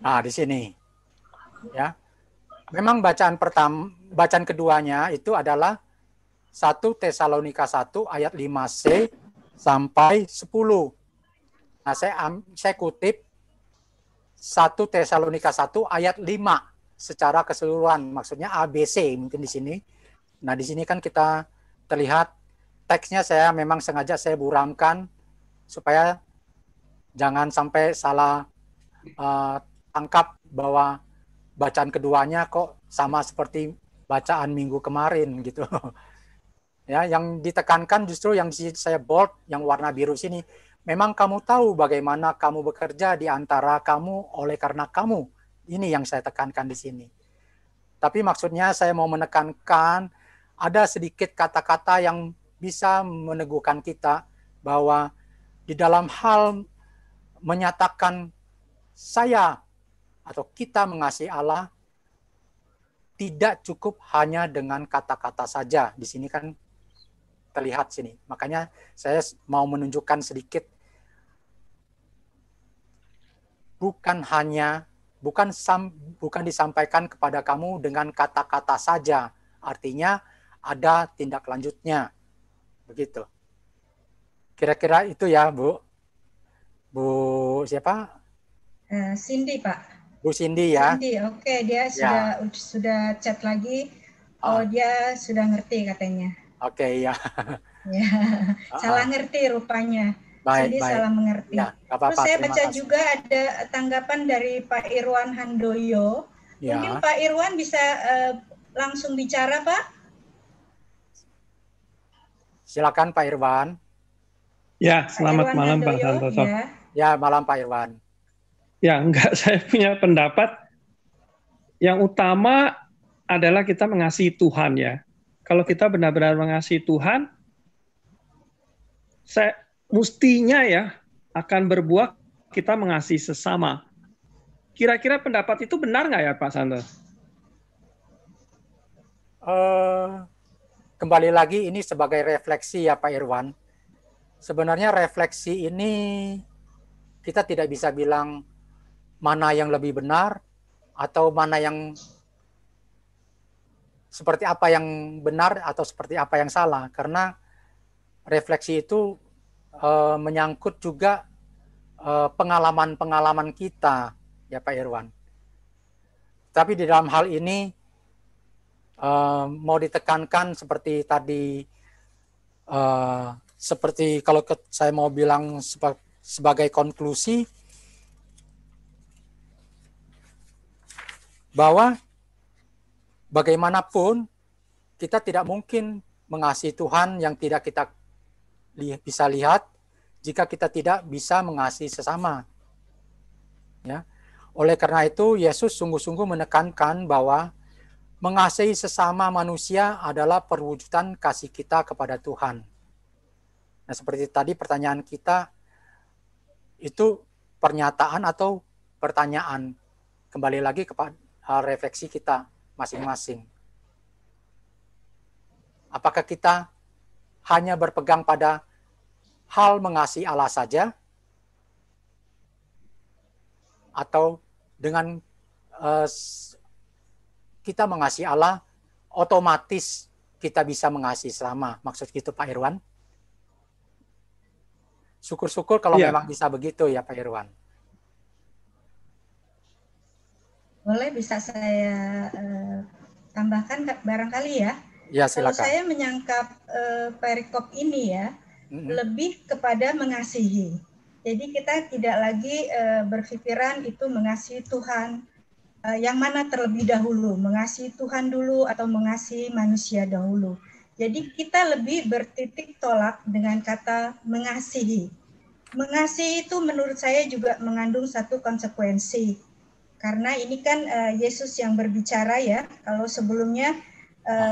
[SPEAKER 2] Nah, di sini ya. Memang bacaan keduanya itu adalah 1 Tesalonika 1 ayat 5c sampai 10. Nah, saya kutip 1 Tesalonika 1 ayat 5 secara keseluruhan, maksudnya ABC mungkin di sini. Nah, di sini kan kita terlihat teksnya saya memang sengaja saya buramkan supaya jangan sampai salah tangkap bahwa bacaan keduanya kok sama seperti bacaan minggu kemarin gitu. Ya, yang ditekankan justru yang saya bold, yang warna biru sini. Memang kamu tahu bagaimana kamu bekerja di antara kamu oleh karena kamu. Ini yang saya tekankan di sini. Tapi maksudnya saya mau menekankan ada sedikit kata-kata yang bisa meneguhkan kita bahwa di dalam hal menyatakan saya atau kita mengasihi Allah tidak cukup hanya dengan kata-kata saja. Di sini kan terlihat sini. Makanya saya mau menunjukkan sedikit bukan disampaikan kepada kamu dengan kata-kata saja. Artinya ada tindak lanjutnya. Begitu. Kira-kira itu ya, Bu. Bu siapa?
[SPEAKER 4] Cindy, Pak.
[SPEAKER 2] Bu Cindy ya.
[SPEAKER 4] Cindy, oke, dia sudah chat lagi. Oh, dia sudah ngerti katanya.
[SPEAKER 2] Oke, ya.
[SPEAKER 4] Ya, salah ngerti rupanya.
[SPEAKER 2] Baik,
[SPEAKER 4] Cindy
[SPEAKER 2] baik.
[SPEAKER 4] salah mengerti.
[SPEAKER 2] Ya, apa-apa.
[SPEAKER 4] Terus saya
[SPEAKER 2] Terima
[SPEAKER 4] baca
[SPEAKER 2] kasih.
[SPEAKER 4] juga ada tanggapan dari Pak Irwan Handoyo.
[SPEAKER 2] Ya.
[SPEAKER 4] Mungkin Pak Irwan bisa langsung bicara, Pak?
[SPEAKER 2] Silakan Pak Irwan.
[SPEAKER 5] Ya, selamat
[SPEAKER 4] Irwan
[SPEAKER 5] malam Pak
[SPEAKER 4] Handoyo,
[SPEAKER 5] Santoso.
[SPEAKER 2] Ya, malam Pak Irwan.
[SPEAKER 5] Ya, enggak, saya punya pendapat yang utama adalah kita mengasihi Tuhan ya. Kalau kita benar-benar mengasihi Tuhan, mestinya ya akan berbuah kita mengasihi sesama. Kira-kira pendapat itu benar nggak ya Pak Santos?
[SPEAKER 2] Kembali lagi ini sebagai refleksi ya Pak Irwan. Sebenarnya refleksi ini kita tidak bisa bilang mana yang lebih benar atau mana yang seperti apa yang benar atau seperti apa yang salah, karena refleksi itu menyangkut juga pengalaman-pengalaman kita ya Pak Irwan. Tapi di dalam hal ini mau ditekankan seperti tadi, seperti kalau saya mau bilang sebagai konklusi bahwa bagaimanapun kita tidak mungkin mengasihi Tuhan yang tidak kita bisa lihat jika kita tidak bisa mengasihi sesama. Ya. Oleh karena itu Yesus sungguh-sungguh menekankan bahwa mengasihi sesama manusia adalah perwujudan kasih kita kepada Tuhan. Nah, seperti tadi pertanyaan kita itu pernyataan atau pertanyaan. Kembali lagi kepada refleksi kita masing-masing. Apakah kita hanya berpegang pada hal mengasihi Allah saja? Atau dengan kita mengasihi Allah, otomatis kita bisa mengasihi sesama? Maksud gitu Pak Irwan? Syukur-syukur kalau memang bisa begitu ya Pak Irwan.
[SPEAKER 4] Boleh bisa saya tambahkan barangkali ya?
[SPEAKER 2] Ya, silakan.
[SPEAKER 4] Kalau saya menyangkap perikop ini ya, lebih kepada mengasihi. Jadi kita tidak lagi berpikiran itu mengasihi Tuhan yang mana terlebih dahulu, mengasihi Tuhan dulu atau mengasihi manusia dahulu. Jadi kita lebih bertitik tolak dengan kata mengasihi. Mengasihi itu menurut saya juga mengandung satu konsekuensi. Karena ini kan Yesus yang berbicara ya. Kalau sebelumnya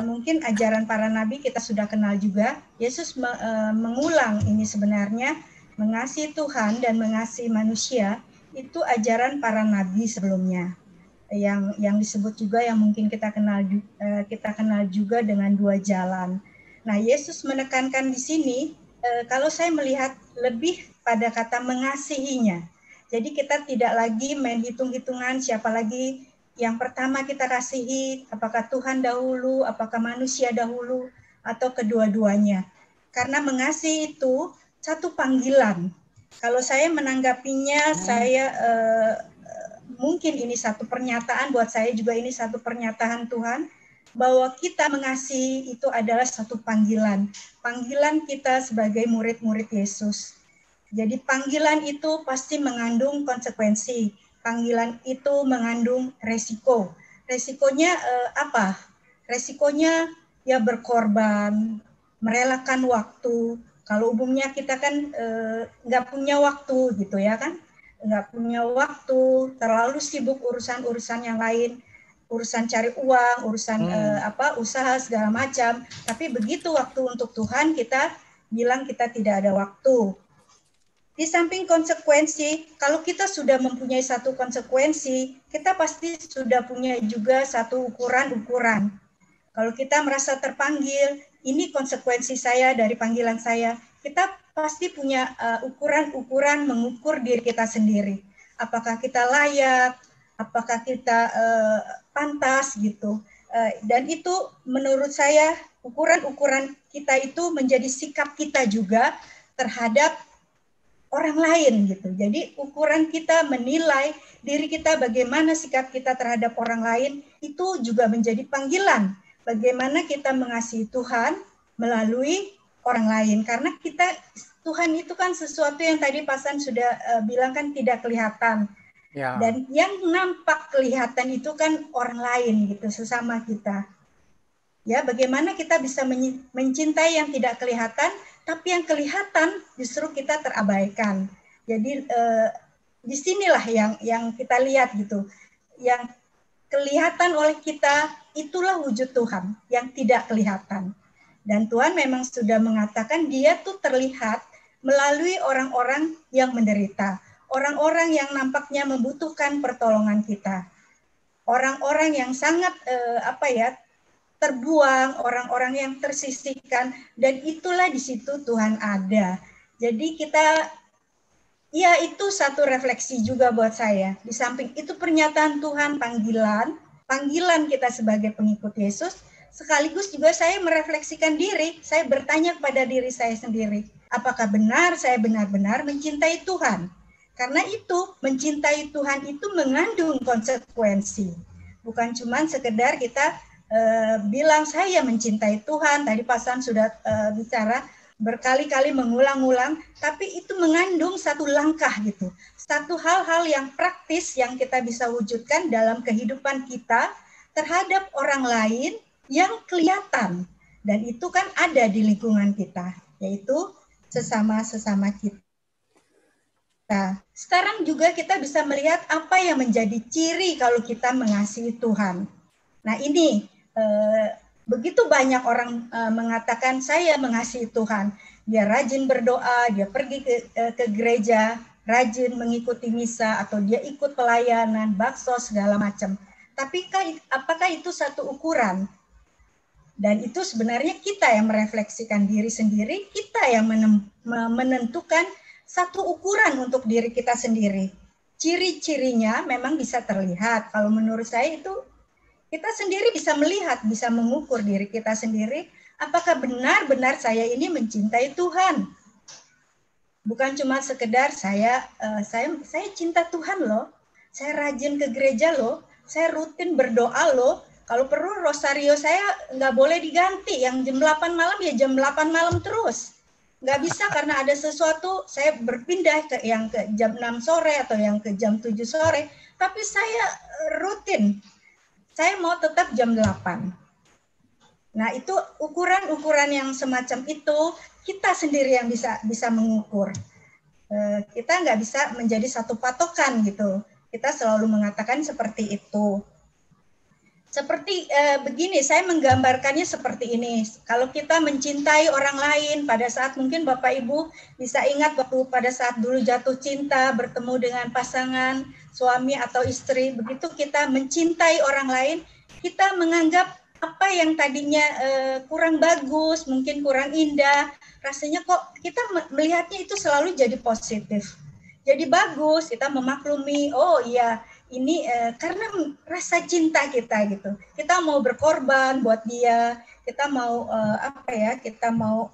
[SPEAKER 4] mungkin ajaran para nabi kita sudah kenal juga. Yesus mengulang ini sebenarnya mengasihi Tuhan dan mengasihi manusia itu ajaran para nabi sebelumnya. Yang disebut juga yang mungkin kita kenal juga dengan dua jalan. Nah, Yesus menekankan di sini kalau saya melihat lebih pada kata mengasihinya. Jadi kita tidak lagi main hitung-hitungan siapa lagi yang pertama kita kasihi, apakah Tuhan dahulu, apakah manusia dahulu, atau kedua-duanya. Karena mengasihi itu satu panggilan. Kalau saya menanggapinya, saya mungkin ini satu pernyataan, buat saya juga ini satu pernyataan Tuhan, bahwa kita mengasihi itu adalah satu panggilan. Panggilan kita sebagai murid-murid Yesus. Jadi panggilan itu pasti mengandung konsekuensi. Panggilan itu mengandung resiko. Resikonya apa? Resikonya ya berkorban, merelakan waktu. Kalau umumnya kita kan nggak punya waktu gitu ya kan, nggak punya waktu, terlalu sibuk urusan-urusan yang lain, urusan cari uang, urusan usaha segala macam. Tapi begitu waktu untuk Tuhan kita bilang kita tidak ada waktu. Di samping konsekuensi, kalau kita sudah mempunyai satu konsekuensi, kita pasti sudah punya juga satu ukuran-ukuran. Kalau kita merasa terpanggil, ini konsekuensi saya dari panggilan saya, kita pasti punya ukuran-ukuran mengukur diri kita sendiri. Apakah kita layak, apakah kita pantas gitu. Dan itu menurut saya ukuran-ukuran kita itu menjadi sikap kita juga terhadap orang lain gitu. Jadi ukuran kita menilai diri kita, bagaimana sikap kita terhadap orang lain, itu juga menjadi panggilan. Bagaimana kita mengasihi Tuhan melalui orang lain. Karena Tuhan itu kan sesuatu yang tadi Pak San sudah bilang kan tidak kelihatan. Ya. Dan yang nampak kelihatan itu kan orang lain gitu, sesama kita. Ya, bagaimana kita bisa mencintai yang tidak kelihatan, tapi yang kelihatan justru kita terabaikan. Jadi disinilah yang kita lihat gitu. Yang kelihatan oleh kita itulah wujud Tuhan yang tidak kelihatan. Dan Tuhan memang sudah mengatakan dia tuh terlihat melalui orang-orang yang menderita. Orang-orang yang nampaknya membutuhkan pertolongan kita. Orang-orang yang sangat terbuang, orang-orang yang tersisihkan, dan itulah di situ Tuhan ada. Jadi kita, ya itu satu refleksi juga buat saya. Di samping itu pernyataan Tuhan, panggilan kita sebagai pengikut Yesus, sekaligus juga saya merefleksikan diri, saya bertanya kepada diri saya sendiri, apakah benar saya benar-benar mencintai Tuhan? Karena itu, mencintai Tuhan itu mengandung konsekuensi. Bukan cuma sekedar kita bilang saya mencintai Tuhan, tadi Pak San sudah bicara berkali-kali mengulang-ulang, tapi itu mengandung satu langkah gitu, satu hal-hal yang praktis yang kita bisa wujudkan dalam kehidupan kita terhadap orang lain yang kelihatan, dan itu kan ada di lingkungan kita, yaitu sesama kita. Nah, sekarang juga kita bisa melihat apa yang menjadi ciri kalau kita mengasihi Tuhan. Nah ini, begitu banyak orang mengatakan saya mengasihi Tuhan. Dia rajin berdoa, dia pergi ke gereja, rajin mengikuti misa, atau dia ikut pelayanan, bakso, segala macam. Tapi apakah itu satu ukuran? Dan itu sebenarnya kita yang merefleksikan diri sendiri, kita yang menentukan satu ukuran untuk diri kita sendiri. Ciri-cirinya memang bisa terlihat. Kalau menurut saya itu kita sendiri bisa melihat, bisa mengukur diri kita sendiri, apakah benar-benar saya ini mencintai Tuhan. Bukan cuma sekedar saya cinta Tuhan loh, saya rajin ke gereja loh, saya rutin berdoa loh, kalau perlu rosario saya nggak boleh diganti, yang jam 8 malam ya jam 8 malam terus. Nggak bisa karena ada sesuatu, saya berpindah ke yang ke jam 6 sore atau yang ke jam 7 sore, tapi saya rutin. Saya mau tetap jam 8. Nah, itu ukuran-ukuran yang semacam itu kita sendiri yang bisa mengukur. Kita nggak bisa menjadi satu patokan gitu. Kita selalu mengatakan seperti itu. Seperti begini, saya menggambarkannya seperti ini. Kalau kita mencintai orang lain pada saat mungkin Bapak Ibu bisa ingat waktu pada saat dulu jatuh cinta, bertemu dengan pasangan, suami atau istri, begitu kita mencintai orang lain, kita menganggap apa yang tadinya kurang bagus, mungkin kurang indah, rasanya kok kita melihatnya itu selalu jadi positif. jadi bagus, kita memaklumi, oh iya ini karena rasa cinta kita gitu. Kita mau berkorban buat dia, kita mau kita mau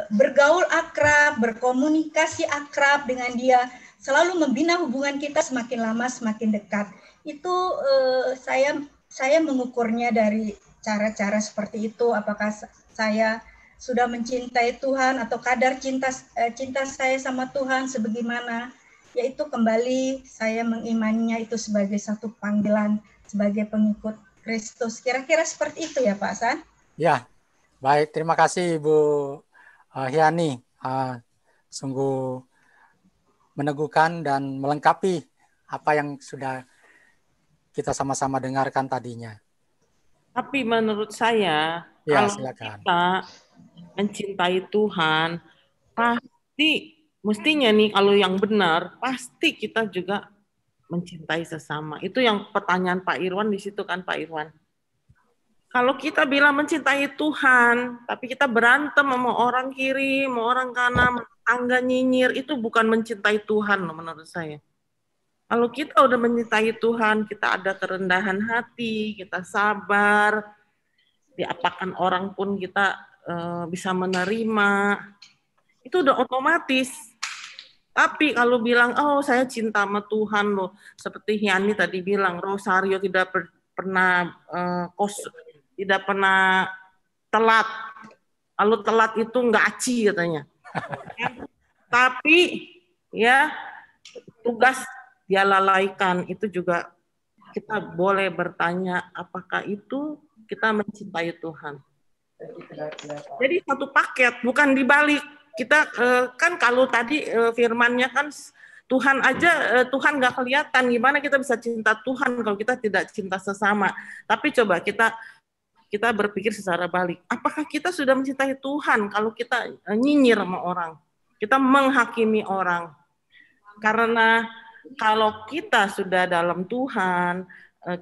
[SPEAKER 4] bergaul akrab, berkomunikasi akrab dengan dia, selalu membina hubungan kita semakin lama semakin dekat. Itu saya mengukurnya dari cara-cara seperti itu. Apakah saya sudah mencintai Tuhan atau kadar cinta saya sama Tuhan sebagaimana? Yaitu kembali saya mengimaninya itu sebagai satu panggilan sebagai pengikut Kristus. Kira-kira seperti itu ya Pak Hasan?
[SPEAKER 2] Ya, baik. Terima kasih Ibu Hyani. Sungguh meneguhkan dan melengkapi apa yang sudah kita sama-sama dengarkan tadinya.
[SPEAKER 1] Tapi menurut saya,
[SPEAKER 2] Ya,
[SPEAKER 1] kalau
[SPEAKER 2] silakan.
[SPEAKER 1] kita mencintai Tuhan, pasti mestinya nih kalau yang benar, pasti kita juga mencintai sesama. Itu yang pertanyaan Pak Irwan di situ kan Pak Irwan. Kalau kita bilang mencintai Tuhan, tapi kita berantem sama orang kiri, sama orang kanan, tangga nyinyir, itu bukan mencintai Tuhan loh menurut saya. Kalau kita udah mencintai Tuhan, kita ada kerendahan hati, kita sabar, diapakan orang pun kita bisa menerima, itu udah otomatis. Tapi kalau bilang, oh saya cinta sama Tuhan loh, seperti Yani tadi bilang, Rosario tidak pernah tidak pernah telat. Kalau telat itu nggak aci katanya. Tapi ya tugas dia lalaikan, itu juga kita boleh bertanya apakah itu kita mencintai Tuhan. Jadi satu paket, bukan dibalik. Kita kan kalau tadi firmannya kan Tuhan aja, Tuhan nggak kelihatan. Gimana kita bisa cinta Tuhan kalau kita tidak cinta sesama? Tapi coba kita berpikir secara balik. Apakah kita sudah mencintai Tuhan kalau kita nyinyir sama orang? Kita menghakimi orang. Karena kalau kita sudah dalam Tuhan,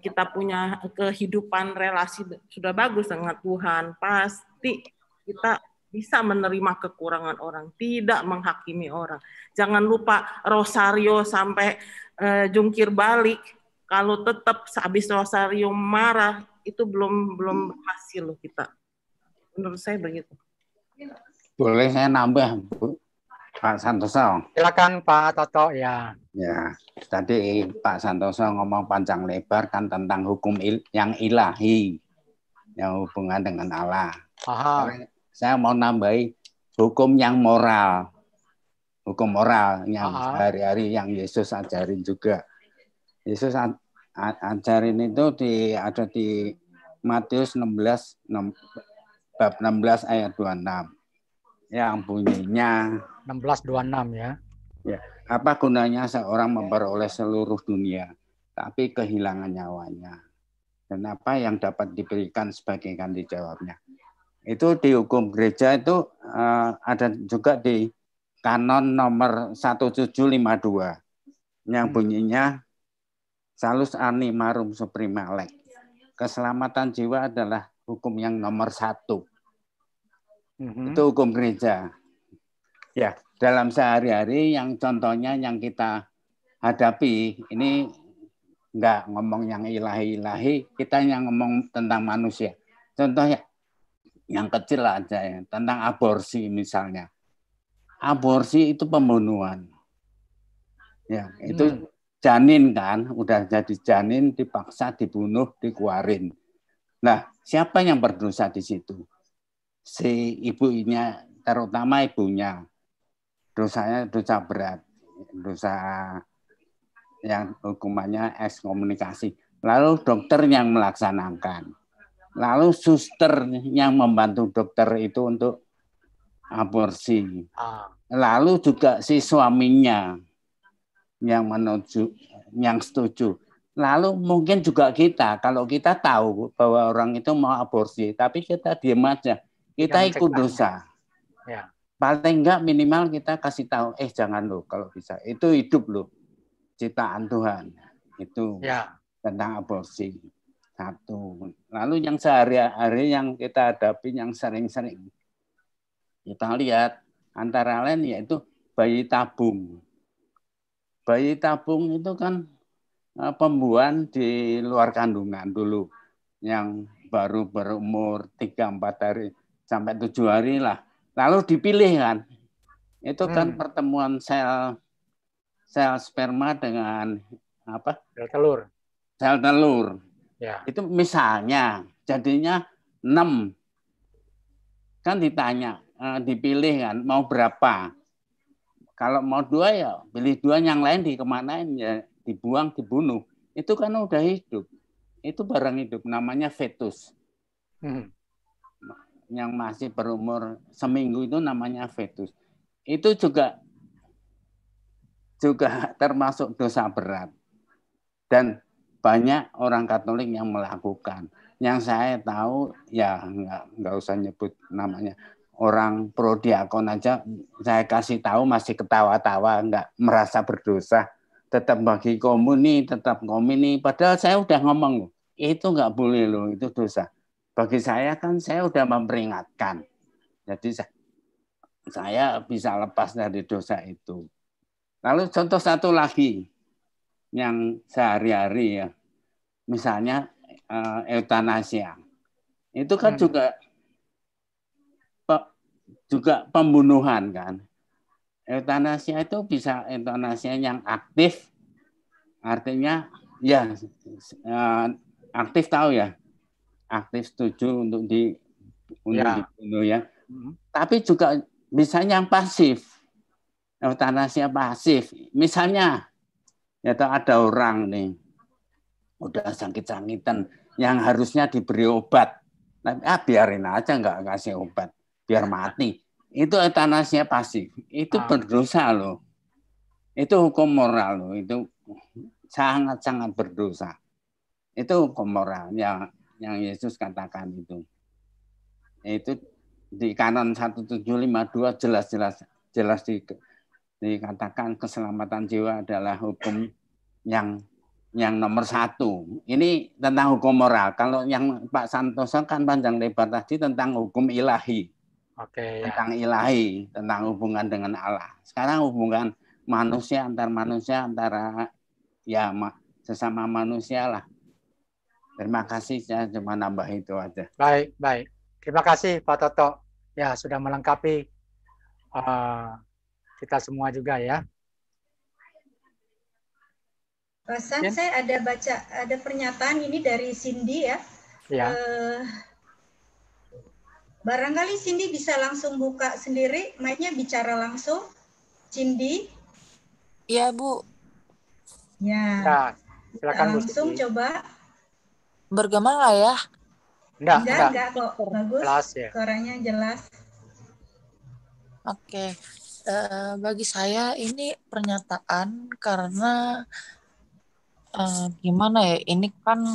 [SPEAKER 1] kita punya kehidupan relasi sudah bagus dengan Tuhan, pasti kita bisa menerima kekurangan orang, tidak menghakimi orang. Jangan lupa Rosario sampai jungkir balik, kalau tetap habis Rosario marah, itu belum berhasil loh kita. Menurut saya begitu.
[SPEAKER 6] Boleh saya nambah, Bu? Pak Santoso.
[SPEAKER 2] Silakan Pak Toto ya.
[SPEAKER 6] Ya, tadi Pak Santoso ngomong panjang lebar kan tentang hukum yang ilahi, yang hubungan dengan Allah.
[SPEAKER 2] Aha.
[SPEAKER 6] Saya mau nambahi hukum yang moral. Hukum moral yang sehari-hari yang Yesus ajarin juga. Yesus ajarin itu ada di Matius 16 bab 16 ayat 26. Yang bunyinya
[SPEAKER 2] 16:26 ya.
[SPEAKER 6] Ya, apa gunanya seorang memperoleh seluruh dunia tapi kehilangan nyawanya? Dan apa yang dapat diberikan sebagai ganti jawabnya? Itu di hukum gereja itu ada juga di kanon nomor 1752 yang bunyinya salus animarum suprema lex. Keselamatan jiwa adalah hukum yang nomor 1. Itu hukum gereja. Ya, dalam sehari-hari yang contohnya yang kita hadapi, ini enggak ngomong yang ilahi-ilahi, kita yang ngomong tentang manusia. Contohnya yang kecil aja ya, tentang aborsi misalnya. Aborsi itu pembunuhan. Ya, itu janin kan, udah jadi janin dipaksa dibunuh, dikeluarin. Nah, siapa yang berdosa di situ? Si ibunya, terutama ibunya. Dosanya dosa berat, dosa yang hukumannya ekskomunikasi. Lalu dokter yang melaksanakan. Lalu suster yang membantu dokter itu untuk aborsi. Lalu juga si suaminya yang setuju. Lalu mungkin juga kita, kalau kita tahu bahwa orang itu mau aborsi, tapi kita diam aja, kita ikut dosa.
[SPEAKER 2] Ya.
[SPEAKER 6] Paling enggak minimal kita kasih tahu, jangan loh kalau bisa. Itu hidup loh, ciptaan Tuhan. Itu
[SPEAKER 2] ya.
[SPEAKER 6] Tentang aborsi. 1. Lalu yang sehari-hari yang kita hadapi, yang sering-sering kita lihat, antara lain yaitu bayi tabung. Bayi tabung itu kan pembuahan di luar kandungan dulu, yang baru berumur 3-4 hari sampai 7 hari lah. Lalu dipilih kan, itu kan pertemuan sel sperma dengan apa?
[SPEAKER 2] Sel telur.
[SPEAKER 6] Sel telur.
[SPEAKER 2] Ya.
[SPEAKER 6] Itu misalnya jadinya 6. Kan ditanya, dipilih kan mau berapa. Kalau mau 2 ya pilih 2, yang lain dikemanain ya, dibuang, dibunuh. Itu kan udah hidup. Itu barang hidup, namanya fetus. Yang masih berumur seminggu itu namanya fetus. Itu juga termasuk dosa berat. Dan banyak orang Katolik yang melakukan. Yang saya tahu, ya nggak usah nyebut namanya. Orang prodiakon aja saya kasih tahu masih ketawa-tawa, nggak merasa berdosa. Tetap bagi komuni, tetap komuni. Padahal saya udah ngomong loh, itu nggak boleh loh, itu dosa. Bagi saya kan saya udah memperingatkan. Jadi saya bisa lepas dari dosa itu. Lalu contoh satu lagi yang sehari-hari ya, misalnya eutanasia. Itu kan juga pembunuhan kan. Eutanasia itu bisa eutanasia yang aktif, artinya ya aktif tahu ya, aktif setuju untuk dibunuh ya. Tapi juga bisa yang pasif, eutanasia pasif. Misalnya, ya ada orang nih udah sakit-sakitan yang harusnya diberi obat, tapi biarin aja nggak kasih obat, biar mati. Itu eutanasia pasif. Itu berdosa loh. Itu hukum moral loh. Itu sangat-sangat berdosa. Itu hukum moral yang Yesus katakan itu. Itu di Kanon 1752 jelas dikatakan keselamatan jiwa adalah hukum yang nomor 1. Ini tentang hukum moral. Kalau yang Pak Santoso kan panjang lebar tadi tentang hukum ilahi. Tentang ilahi, tentang hubungan dengan Allah. Sekarang hubungan manusia antara ya sesama manusia lah. Terima kasih, saya cuma nambah itu aja.
[SPEAKER 2] Baik. Terima kasih Pak Toto. Ya, sudah melengkapi kita semua juga ya.
[SPEAKER 4] Pasan, saya ada pernyataan ini dari Cindy ya.
[SPEAKER 2] Ya.
[SPEAKER 4] Barangkali Cindy bisa langsung buka sendiri, mic-nya bicara langsung. Cindy.
[SPEAKER 7] Iya, Bu.
[SPEAKER 4] Ya.
[SPEAKER 2] Silakan
[SPEAKER 4] langsung
[SPEAKER 2] Bu.
[SPEAKER 4] Coba.
[SPEAKER 7] Bergema nggak ya?
[SPEAKER 4] Enggak kok. Bagus.
[SPEAKER 2] Jelas, ya.
[SPEAKER 4] Suaranya jelas.
[SPEAKER 7] Oke. Bagi saya ini pernyataan karena gimana ya? Ini kan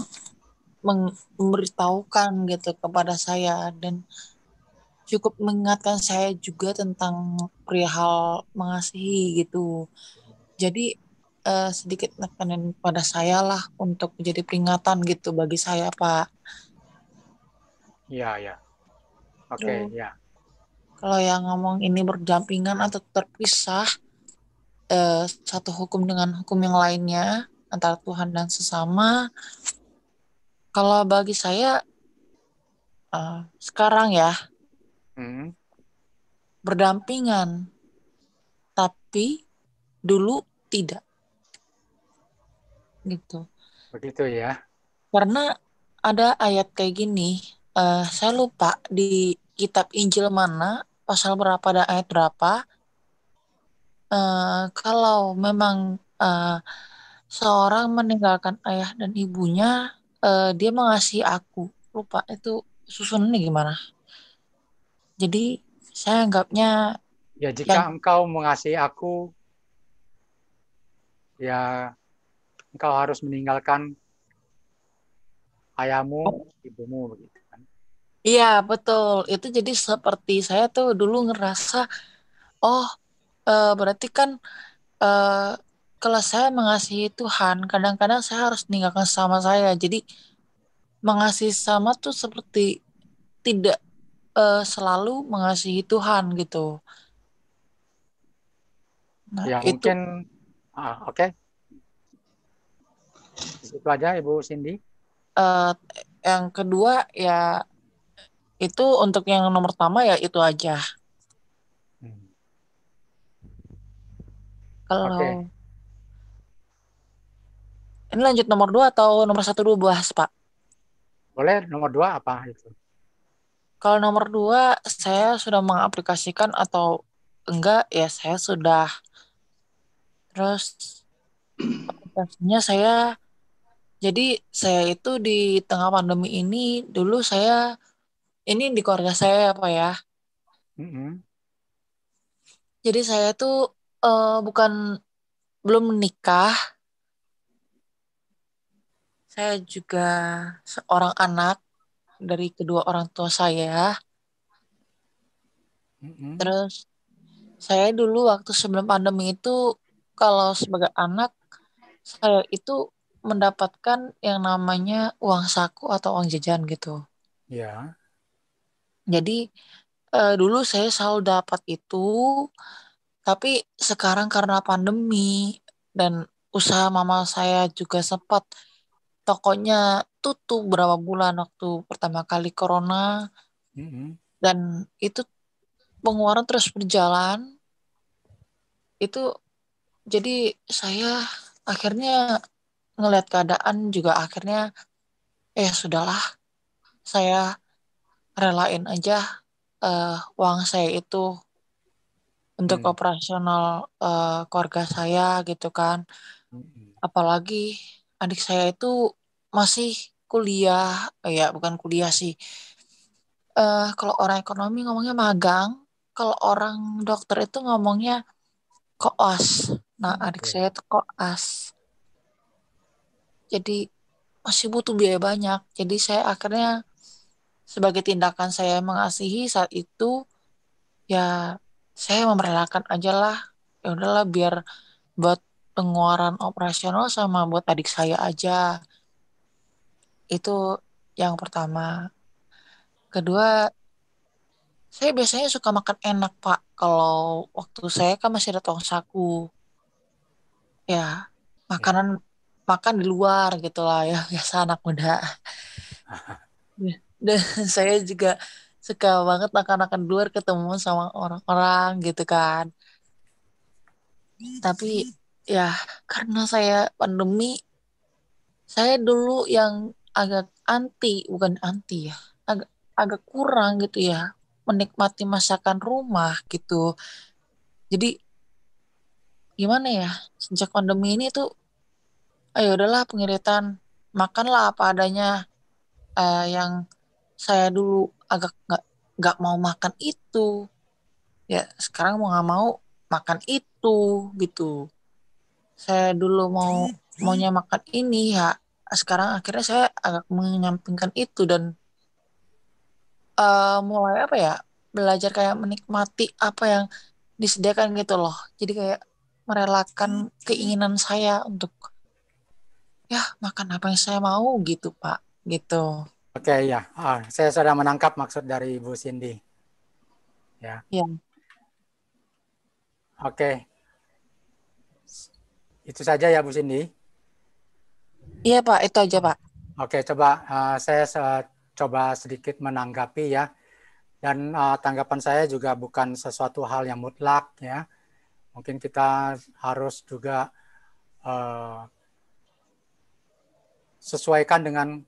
[SPEAKER 7] memberitahukan gitu kepada saya dan cukup mengingatkan saya juga tentang perihal mengasihi gitu. Jadi sedikit nekanin pada saya lah untuk menjadi peringatan gitu bagi saya, Pak.
[SPEAKER 2] Iya. Oke, ya.
[SPEAKER 7] Kalau yang ngomong ini berdampingan atau terpisah, satu hukum dengan hukum yang lainnya antara Tuhan dan sesama, kalau bagi saya sekarang ya berdampingan, tapi dulu tidak. Gitu.
[SPEAKER 2] Begitu ya.
[SPEAKER 7] Karena ada ayat kayak gini, saya lupa di kitab Injil mana, pasal berapa dan ayat berapa. Kalau memang seorang meninggalkan ayah dan ibunya, dia mengasihi aku. Lupa itu susunannya gimana. Jadi saya anggapnya
[SPEAKER 2] ya jika engkau mengasihi aku, ya engkau harus meninggalkan ayahmu, ibumu begitu kan.
[SPEAKER 7] Iya, betul. Itu jadi seperti saya tuh dulu ngerasa berarti kan kalau saya mengasihi Tuhan, kadang-kadang saya harus meninggalkan sama saya. Jadi mengasihi sama tuh seperti tidak selalu mengasihi Tuhan gitu. Nah,
[SPEAKER 2] Ya
[SPEAKER 7] itu
[SPEAKER 2] mungkin oke. Itu aja Ibu Cindy.
[SPEAKER 7] yang kedua ya itu untuk yang nomor pertama ya itu aja.
[SPEAKER 2] Hmm. Oke,
[SPEAKER 7] Kalau ini lanjut nomor 2 atau nomor 1 dulu bahas, Pak?
[SPEAKER 2] boleh nomor 2 apa itu?
[SPEAKER 7] Kalau nomor 2 saya sudah mengaplikasikan atau enggak ya saya sudah. Terus aplikasinya jadi saya itu di tengah pandemi ini dulu ini di keluarga saya apa ya.
[SPEAKER 2] Mm-mm.
[SPEAKER 7] Jadi saya tuh bukan belum menikah, saya juga seorang anak dari kedua orang tua saya.
[SPEAKER 2] Mm-mm.
[SPEAKER 7] Terus saya dulu waktu sebelum pandemi itu kalau sebagai anak saya itu mendapatkan yang namanya uang saku atau uang jajan gitu.
[SPEAKER 2] Ya.
[SPEAKER 7] Jadi dulu saya selalu dapat itu, tapi sekarang karena pandemi dan usaha mama saya juga sempat tokonya tutup berapa bulan waktu pertama kali corona
[SPEAKER 2] Mm-mm.
[SPEAKER 7] dan itu pengeluaran terus berjalan itu jadi saya akhirnya ngelihat keadaan juga akhirnya sudahlah saya relain aja uang saya itu untuk
[SPEAKER 2] Mm.
[SPEAKER 7] operasional keluarga saya gitu kan.
[SPEAKER 2] Mm-mm.
[SPEAKER 7] Apalagi adik saya itu masih kuliah, ya bukan kuliah sih. Kalau orang ekonomi ngomongnya magang, kalau orang dokter itu ngomongnya koas. Nah, adik
[SPEAKER 2] Ya.
[SPEAKER 7] saya itu koas. Jadi masih butuh biaya banyak. Jadi saya akhirnya sebagai tindakan saya mengasihi saat itu, ya saya merelakan aja lah. Ya udahlah biar buat pengeluaran operasional sama buat adik saya aja. Itu yang pertama. Kedua, saya biasanya suka makan enak, Pak. Kalau waktu saya kan masih ada tong saku. Ya,
[SPEAKER 2] Ya.
[SPEAKER 7] makanan makan di luar gitu lah ya, biasa anak muda. Ya. Dan saya juga suka banget makan-makan di luar ketemu sama orang-orang gitu kan. Tapi ya karena saya pandemi, saya dulu yang agak anti, bukan anti ya, agak agak kurang gitu ya, menikmati masakan rumah gitu. Jadi gimana ya, sejak pandemi ini tuh, ayo udahlah pengiritan, makanlah apa adanya. Yang saya dulu agak nggak mau makan itu, ya sekarang mau nggak mau makan itu gitu. Saya dulu maunya makan ini ya, sekarang akhirnya saya agak menyampingkan itu dan mulai apa ya, belajar kayak menikmati apa yang disediakan gitu loh. Jadi kayak merelakan keinginan saya untuk ya makan apa yang saya mau gitu Pak, gitu.
[SPEAKER 2] Oke ya. Saya sudah menangkap maksud dari Ibu Cindy. Ya.
[SPEAKER 7] Ya,
[SPEAKER 2] Oke. Itu saja ya Bu Cindy.
[SPEAKER 7] iya Pak, itu aja Pak.
[SPEAKER 2] Oke, coba saya coba sedikit menanggapi ya. Dan tanggapan saya juga bukan sesuatu hal yang mutlak ya. Mungkin kita harus juga sesuaikan dengan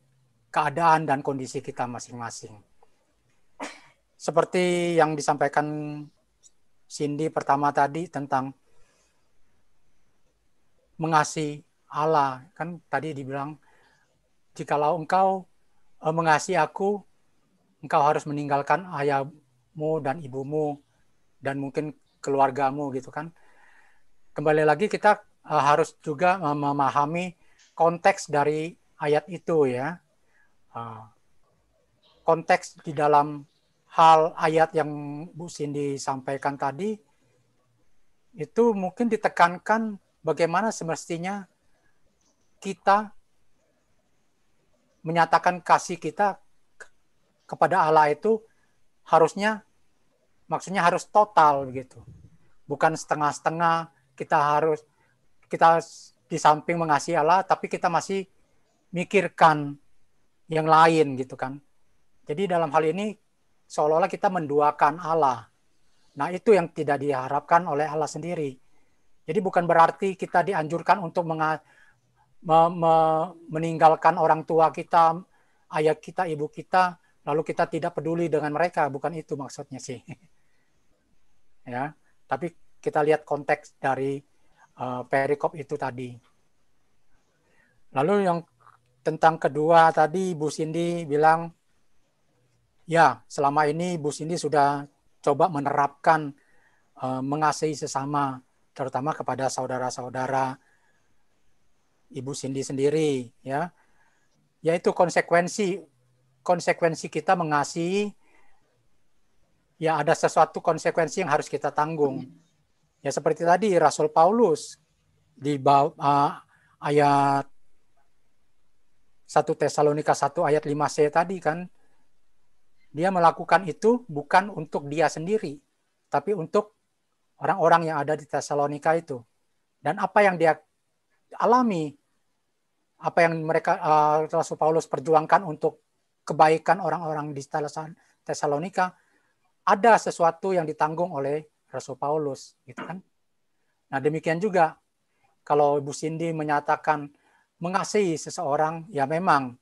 [SPEAKER 2] keadaan dan kondisi kita masing-masing. Seperti yang disampaikan Cindy pertama tadi tentang mengasihi Allah, kan tadi dibilang jikalau engkau mengasihi aku, engkau harus meninggalkan ayahmu dan ibumu dan mungkin keluargamu gitu kan. Kembali lagi kita harus juga memahami konteks dari ayat itu ya. Konteks di dalam hal ayat yang Bu Cindy sampaikan tadi itu mungkin ditekankan bagaimana semestinya kita menyatakan kasih kita kepada Allah itu harusnya maksudnya harus total begitu. Bukan setengah-setengah kita di samping mengasihi Allah, tapi kita masih mikirkan yang lain gitu kan. Jadi dalam hal ini seolah-olah kita menduakan Allah. Nah, itu yang tidak diharapkan oleh Allah sendiri. Jadi bukan berarti kita dianjurkan untuk meninggalkan orang tua kita, ayah kita, ibu kita, lalu kita tidak peduli dengan mereka. Bukan itu maksudnya sih. Ya, tapi kita lihat konteks dari perikop itu tadi. Lalu yang tentang kedua tadi, Bu Cindy bilang, ya selama ini Bu Cindy sudah coba menerapkan mengasihi sesama, terutama kepada saudara-saudara Ibu Cindy sendiri, ya, yaitu konsekuensi kita mengasihi, ya ada sesuatu konsekuensi yang harus kita tanggung. Ya seperti tadi Rasul Paulus di ayat 1 Tesalonika 1 ayat 5c tadi kan, dia melakukan itu bukan untuk dia sendiri, tapi untuk orang-orang yang ada di Tesalonika itu. Dan apa yang dia alami, apa yang mereka Rasul Paulus perjuangkan untuk kebaikan orang-orang di Tesalonika, ada sesuatu yang ditanggung oleh Rasul Paulus, gitu kan? Nah demikian juga kalau Ibu Cindy menyatakan mengasihi seseorang, ya memang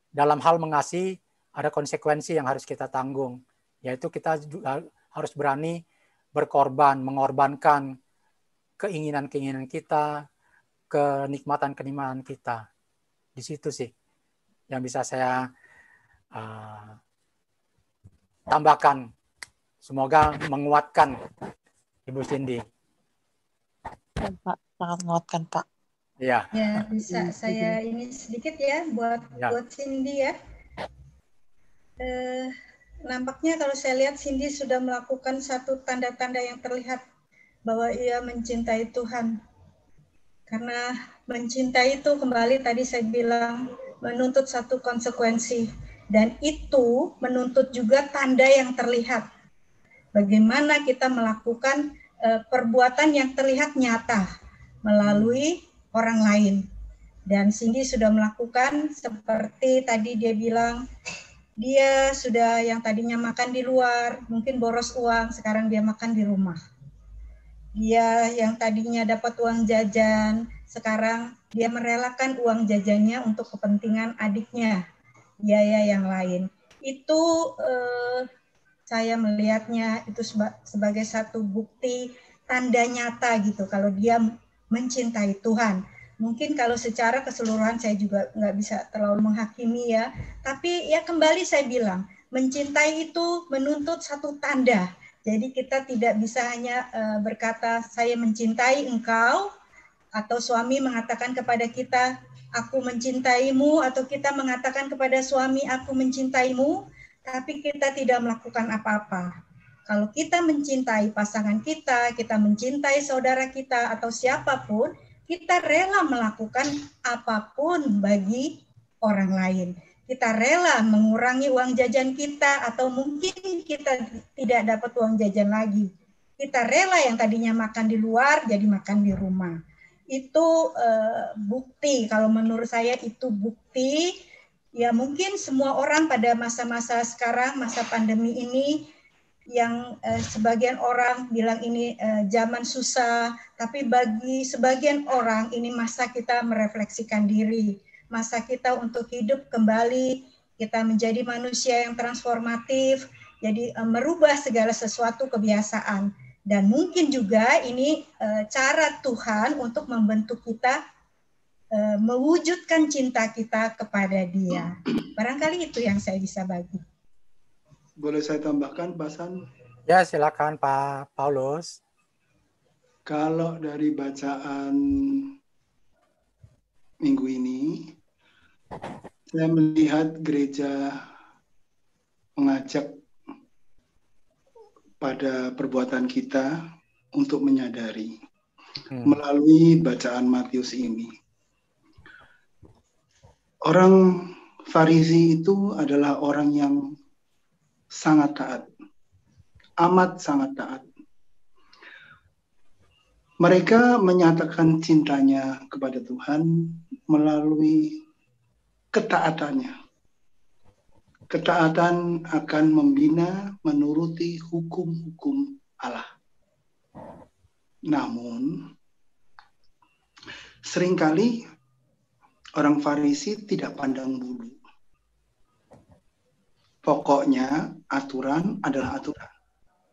[SPEAKER 2] dalam hal mengasihi ada konsekuensi yang harus kita tanggung, yaitu kita juga harus berani berkorban, mengorbankan keinginan-keinginan kita, kenikmatan-kenikmatan kita. Di situ sih yang bisa saya tambahkan. Semoga menguatkan Ibu Cindy.
[SPEAKER 7] Ya, Pak, sangat menguatkan, Pak.
[SPEAKER 2] Ya.
[SPEAKER 4] Ya, bisa saya ini sedikit ya buat Cindy ya. Nampaknya kalau saya lihat Cindy sudah melakukan satu tanda-tanda yang terlihat bahwa ia mencintai Tuhan. Karena mencintai itu kembali tadi saya bilang menuntut satu konsekuensi. Dan itu menuntut juga tanda yang terlihat. Bagaimana kita melakukan perbuatan yang terlihat nyata melalui orang lain. Dan Cindy sudah melakukan seperti tadi dia bilang, dia sudah yang tadinya makan di luar, mungkin boros uang, sekarang dia makan di rumah. Dia yang tadinya dapat uang jajan, sekarang dia merelakan uang jajannya untuk kepentingan adiknya, biaya yang lain. Itu saya melihatnya itu sebagai satu bukti tanda nyata gitu kalau dia mencintai Tuhan. Mungkin kalau secara keseluruhan saya juga nggak bisa terlalu menghakimi ya, tapi ya kembali saya bilang mencintai itu menuntut satu tanda. Jadi kita tidak bisa hanya berkata saya mencintai engkau, atau suami mengatakan kepada kita aku mencintaimu, atau kita mengatakan kepada suami aku mencintaimu, tapi kita tidak melakukan apa-apa. Kalau kita mencintai pasangan kita, kita mencintai saudara kita atau siapapun, kita rela melakukan apapun bagi orang lain. Kita rela mengurangi uang jajan kita atau mungkin kita tidak dapat uang jajan lagi. Kita rela yang tadinya makan di luar jadi makan di rumah. Itu bukti, kalau menurut saya itu bukti. Ya mungkin semua orang pada masa-masa sekarang, masa pandemi ini, yang sebagian orang bilang ini zaman susah, tapi bagi sebagian orang ini masa kita merefleksikan diri, masa kita untuk hidup kembali, kita menjadi manusia yang transformatif, jadi merubah segala sesuatu kebiasaan. Dan mungkin juga ini cara Tuhan untuk membentuk kita mewujudkan cinta kita kepada Dia. Barangkali itu yang saya bisa bagi.
[SPEAKER 8] Boleh saya tambahkan, Pak San?
[SPEAKER 2] Ya, silakan Pak Paulus.
[SPEAKER 8] Kalau dari bacaan minggu ini, saya melihat gereja mengajak pada perbuatan kita untuk menyadari melalui bacaan Matius ini. Orang Farisi itu adalah orang yang sangat taat, amat sangat taat. Mereka menyatakan cintanya kepada Tuhan melalui ketaatannya. Ketaatan akan membina menuruti hukum-hukum Allah. Namun, seringkali orang Farisi tidak pandang bulu. Pokoknya aturan adalah aturan.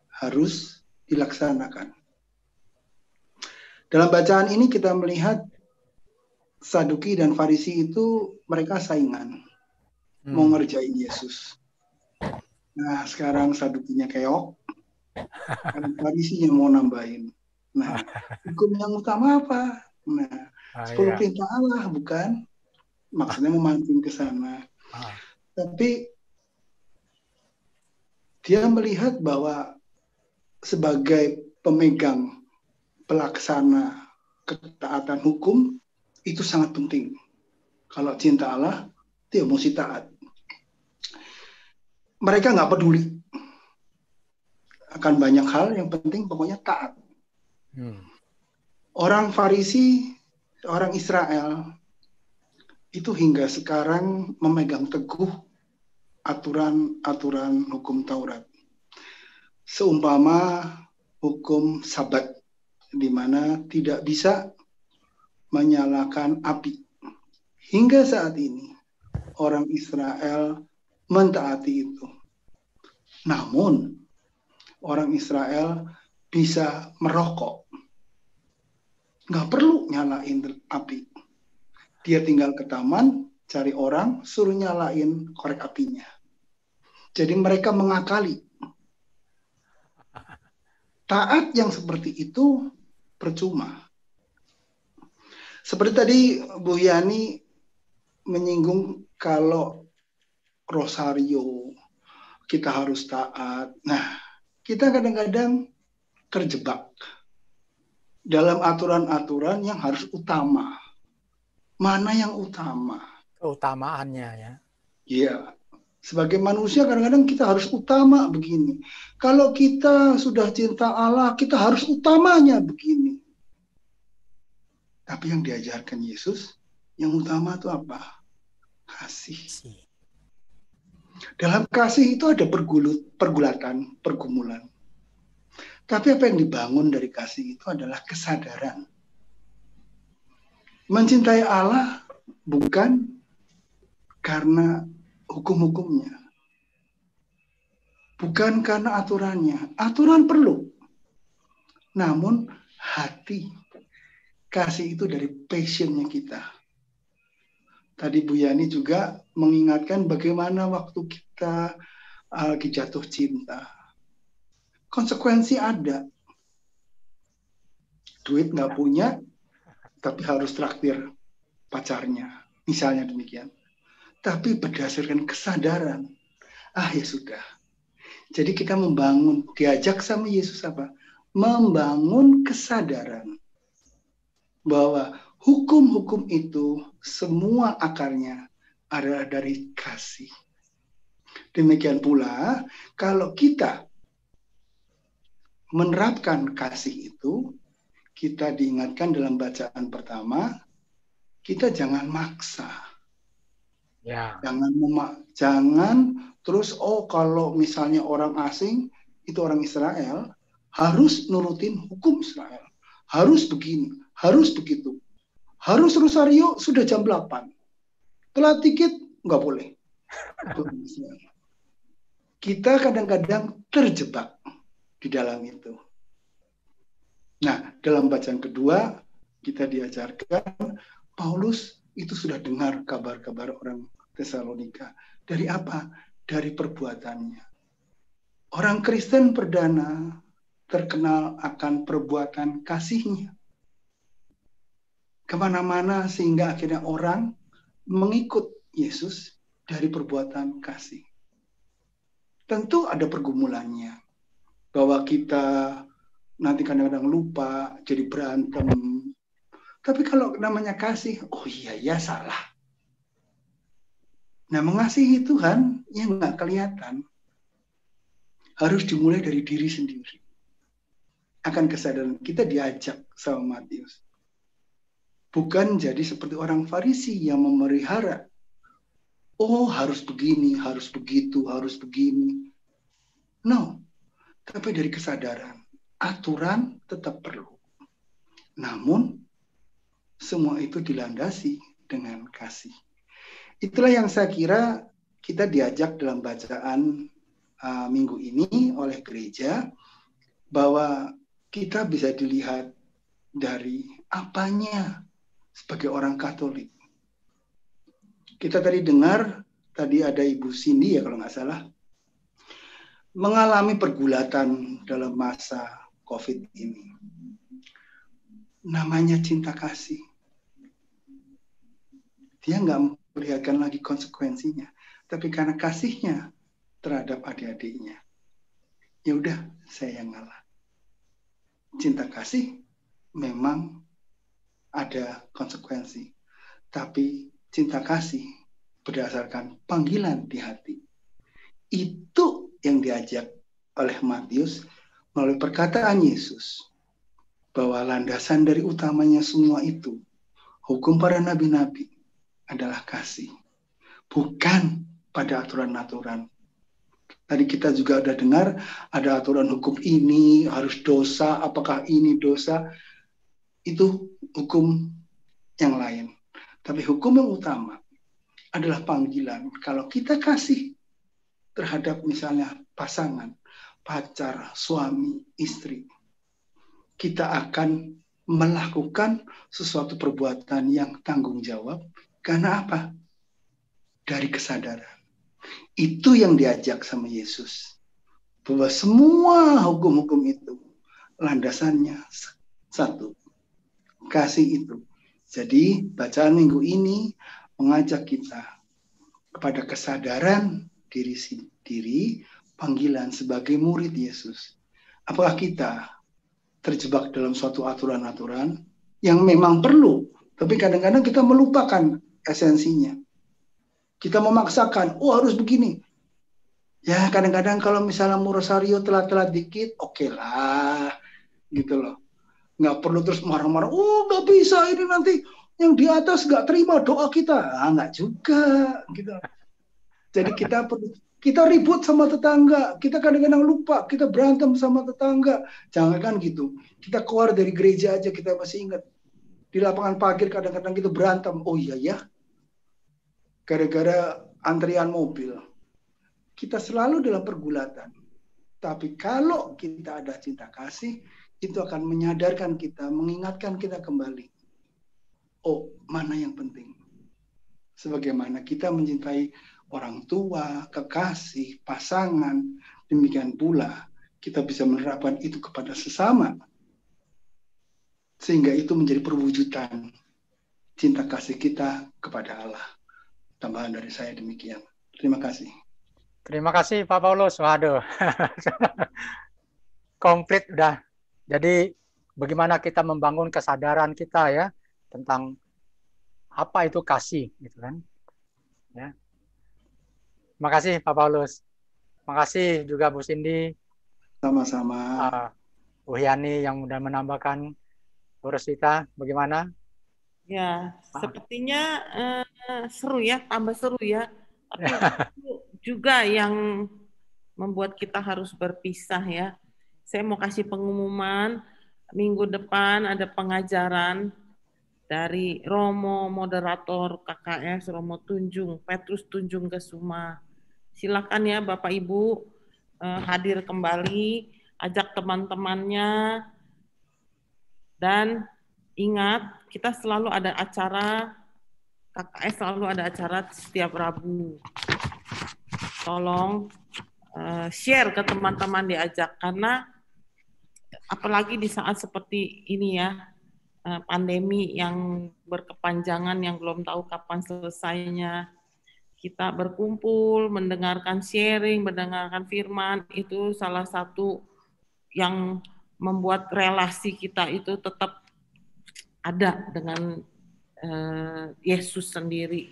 [SPEAKER 8] Harus dilaksanakan. Dalam bacaan ini kita melihat Saduki dan Farisi itu mereka saingan. Mau ngerjain Yesus. Nah, sekarang Sadukinya keok. Kan Farisinya mau nambahin. Nah, hukum yang utama apa? Nah, 10 perintah Allah, bukan? Maksudnya memancing ke sana. Tapi dia melihat bahwa sebagai pemegang pelaksana ketaatan hukum itu sangat penting. Kalau cinta Allah, dia mesti taat. Mereka nggak peduli akan banyak hal, yang penting pokoknya taat. Orang Farisi, orang Israel, itu hingga sekarang memegang teguh aturan-aturan hukum Taurat. Seumpama hukum Sabat, di mana tidak bisa menyalakan api. Hingga saat ini, orang Israel mentaati itu. Namun, orang Israel bisa merokok. Nggak perlu nyalain api. Dia tinggal ke taman, cari orang, suruh nyalain korek apinya. Jadi mereka mengakali. Taat yang seperti itu percuma. Seperti tadi Bu Yani menyinggung kalau rosario kita harus taat. Nah, kita kadang-kadang terjebak dalam aturan-aturan yang harus utama. Mana yang utama?
[SPEAKER 2] Keutamaannya ya.
[SPEAKER 8] Iya. Sebagai manusia kadang-kadang kita harus utama begini. Kalau kita sudah cinta Allah, kita harus utamanya begini. Tapi yang diajarkan Yesus, yang utama itu apa? Kasih. Dalam kasih itu ada pergulatan, pergumulan. Tapi apa yang dibangun dari kasih itu adalah kesadaran. Mencintai Allah bukan karena hukum-hukumnya. Bukan karena aturannya. Aturan perlu. Namun hati. Kasih itu dari passionnya kita. Tadi Bu Yani juga mengingatkan bagaimana waktu kita lagi jatuh cinta. Konsekuensi ada. Duit nggak punya, tapi harus traktir pacarnya. Misalnya demikian. Tapi berdasarkan kesadaran. Ya sudah. Jadi kita membangun, diajak sama Yesus apa? Membangun kesadaran. Bahwa hukum-hukum itu semua akarnya adalah dari kasih. Demikian pula, kalau kita menerapkan kasih itu, kita diingatkan dalam bacaan pertama, kita jangan maksa.
[SPEAKER 2] Ya.
[SPEAKER 8] Jangan terus, kalau misalnya orang asing, itu orang Israel, harus nurutin hukum Israel. Harus begini, harus begitu. Harus rosario sudah jam 8. Telat dikit, nggak boleh. Kita kadang-kadang terjebak di dalam itu. Nah, dalam bacaan kedua, kita diajarkan, Paulus itu sudah dengar kabar-kabar orang Tesalonika. Dari apa? Dari perbuatannya. Orang Kristen perdana terkenal akan perbuatan kasihnya. Kemana-mana sehingga akhirnya orang mengikut Yesus dari perbuatan kasih. Tentu ada pergumulannya. Bahwa kita nanti kadang-kadang lupa, jadi berantem. Tapi kalau namanya kasih, iya salah. Nah, mengasihi Tuhan yang nggak kelihatan harus dimulai dari diri sendiri. akan kesadaran. Kita diajak sama Matius. Bukan jadi seperti orang Farisi yang memelihara. Oh, harus begini, harus begitu, harus begini. No. Tapi dari kesadaran. Aturan tetap perlu. Namun, semua itu dilandasi dengan kasih. Itulah yang saya kira kita diajak dalam bacaan minggu ini oleh gereja, bahwa kita bisa dilihat dari apanya sebagai orang Katolik. Kita tadi dengar, tadi ada Ibu Cindy ya kalau nggak salah, mengalami pergulatan dalam masa COVID ini. Namanya cinta kasih. Dia nggak memperlihatkan lagi konsekuensinya, tapi karena kasihnya terhadap adik-adiknya, ya udah saya yang ngalah. Cinta kasih memang ada konsekuensi, tapi cinta kasih berdasarkan panggilan di hati. Itu yang diajak oleh Matius melalui perkataan Yesus, bahwa landasan dari utamanya semua itu, hukum para nabi-nabi, adalah kasih, bukan pada aturan-aturan. Tadi kita juga ada dengar, ada aturan hukum ini, harus dosa, apakah ini dosa, itu hukum yang lain. Tapi hukum yang utama adalah panggilan. Kalau kita kasih terhadap misalnya pasangan, pacar, suami, istri, kita akan melakukan sesuatu perbuatan yang tanggung jawab. Karena apa? Dari kesadaran. Itu yang diajak sama Yesus. Bahwa semua hukum-hukum itu landasannya satu. Kasih itu. Jadi bacaan minggu ini mengajak kita kepada kesadaran diri sendiri, panggilan sebagai murid Yesus. Apakah kita terjebak dalam suatu aturan-aturan yang memang perlu, tapi kadang-kadang kita melupakan esensinya. Kita memaksakan, oh harus begini. Ya kadang-kadang kalau misalnya mau rosario telat-telat dikit, oke lah, gitu loh. Nggak perlu terus marah-marah, oh nggak bisa ini nanti yang di atas nggak terima doa kita. Nggak juga, gitu. Jadi kita ribut sama tetangga, kita kadang-kadang lupa, kita berantem sama tetangga. Jangan kan gitu. Kita keluar dari gereja aja kita masih ingat. Di lapangan parkir kadang-kadang kita berantem. Oh iya ya, gara-gara antrian mobil. Kita selalu dalam pergulatan. Tapi kalau kita ada cinta kasih, itu akan menyadarkan kita, mengingatkan kita kembali. Oh, mana yang penting? Sebagaimana kita mencintai orang tua, kekasih, pasangan, demikian pula kita bisa menerapkan itu kepada sesama. Sehingga itu menjadi perwujudan cinta kasih kita kepada Allah. Tambahan dari saya demikian. Terima kasih.
[SPEAKER 2] Terima kasih Pak Paulus. Waduh. Komplit udah. Jadi bagaimana kita membangun kesadaran kita ya tentang apa itu kasih gitu kan. Ya. Terima kasih Pak Paulus. Terima kasih juga Bu Cindy.
[SPEAKER 8] Sama-sama.
[SPEAKER 2] Bu Yani yang udah menambahkan urus kita. Bagaimana?
[SPEAKER 1] Ya, sepertinya seru ya, tambah seru ya. Tapi itu juga yang membuat kita harus berpisah ya. Saya mau kasih pengumuman, minggu depan ada pengajaran dari Romo, moderator KKS, Romo Tunjung, Petrus Tunjung Kesuma. Silakan ya Bapak Ibu hadir kembali, ajak teman-temannya, dan ingat kita selalu ada acara, KKS selalu ada acara setiap Rabu. Tolong share ke teman-teman, diajak, karena apalagi di saat seperti ini ya, pandemi yang berkepanjangan yang belum tahu kapan selesainya. Kita berkumpul, mendengarkan sharing, mendengarkan firman, itu salah satu yang membuat relasi kita itu tetap ada dengan Yesus sendiri.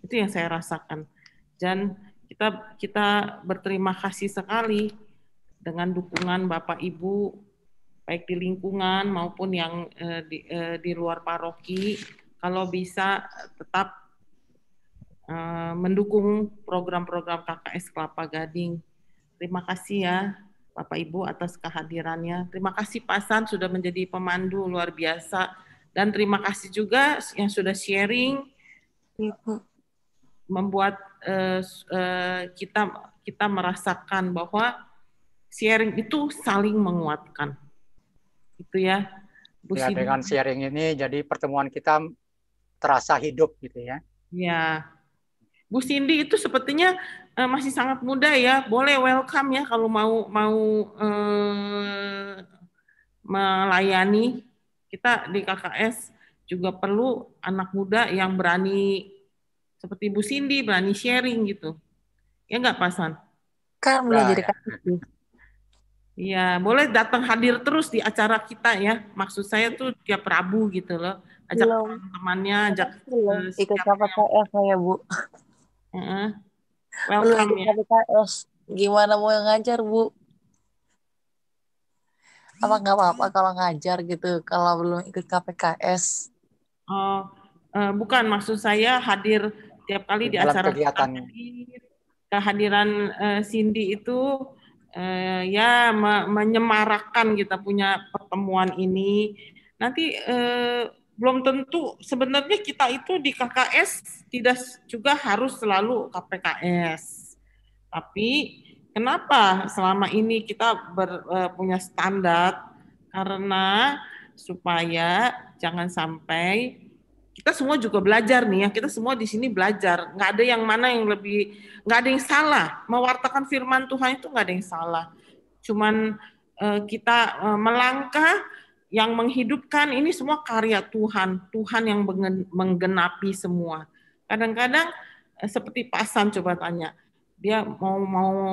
[SPEAKER 1] Itu yang saya rasakan. Dan kita berterima kasih sekali dengan dukungan Bapak Ibu baik di lingkungan maupun yang di luar paroki, kalau bisa tetap mendukung program-program KKS Kelapa Gading. Terima kasih ya Bapak Ibu atas kehadirannya. Terima kasih Pak San sudah menjadi pemandu luar biasa. Dan terima kasih juga yang sudah sharing, membuat kita merasakan bahwa sharing itu saling menguatkan. Itu ya. Bu
[SPEAKER 2] Ya, dengan sharing ini jadi pertemuan kita terasa hidup gitu ya. Ya.
[SPEAKER 1] Bu Cindy itu sepertinya masih sangat muda ya. Boleh welcome ya kalau mau melayani. Kita di KKS juga perlu anak muda yang berani seperti Bu Cindy, berani sharing gitu. Ya nggak, Pak San?
[SPEAKER 7] Kan belum jadi KKS.
[SPEAKER 1] Iya, boleh datang hadir terus di acara kita ya. Maksud saya tuh tiap Rabu gitu loh. Ajak teman-temannya, ajak
[SPEAKER 7] ikut KPKS saya, Bu.
[SPEAKER 1] Welcome
[SPEAKER 7] belum
[SPEAKER 1] ya.
[SPEAKER 7] KPKS. Gimana mau ngajar, Bu? Apa nggak apa-apa kalau ngajar gitu kalau belum ikut KPKS?
[SPEAKER 1] Oh, bukan, maksud saya hadir tiap kali di
[SPEAKER 2] dalam
[SPEAKER 1] acara
[SPEAKER 2] kegiatan.
[SPEAKER 1] Kehadiran Cindy itu ya menyemarakkan kita punya pertemuan ini. Nanti belum tentu sebenarnya kita itu di KKS tidak juga harus selalu KPKS. Tapi kenapa selama ini kita punya standar? Karena supaya jangan sampai kita semua juga belajar nih ya, kita semua di sini belajar, nggak ada yang mana yang lebih, nggak ada yang salah, mewartakan firman Tuhan itu nggak ada yang salah, cuman kita melangkah yang menghidupkan ini semua karya Tuhan, Tuhan yang menggenapi semua. Kadang-kadang seperti Pak San coba tanya, dia mau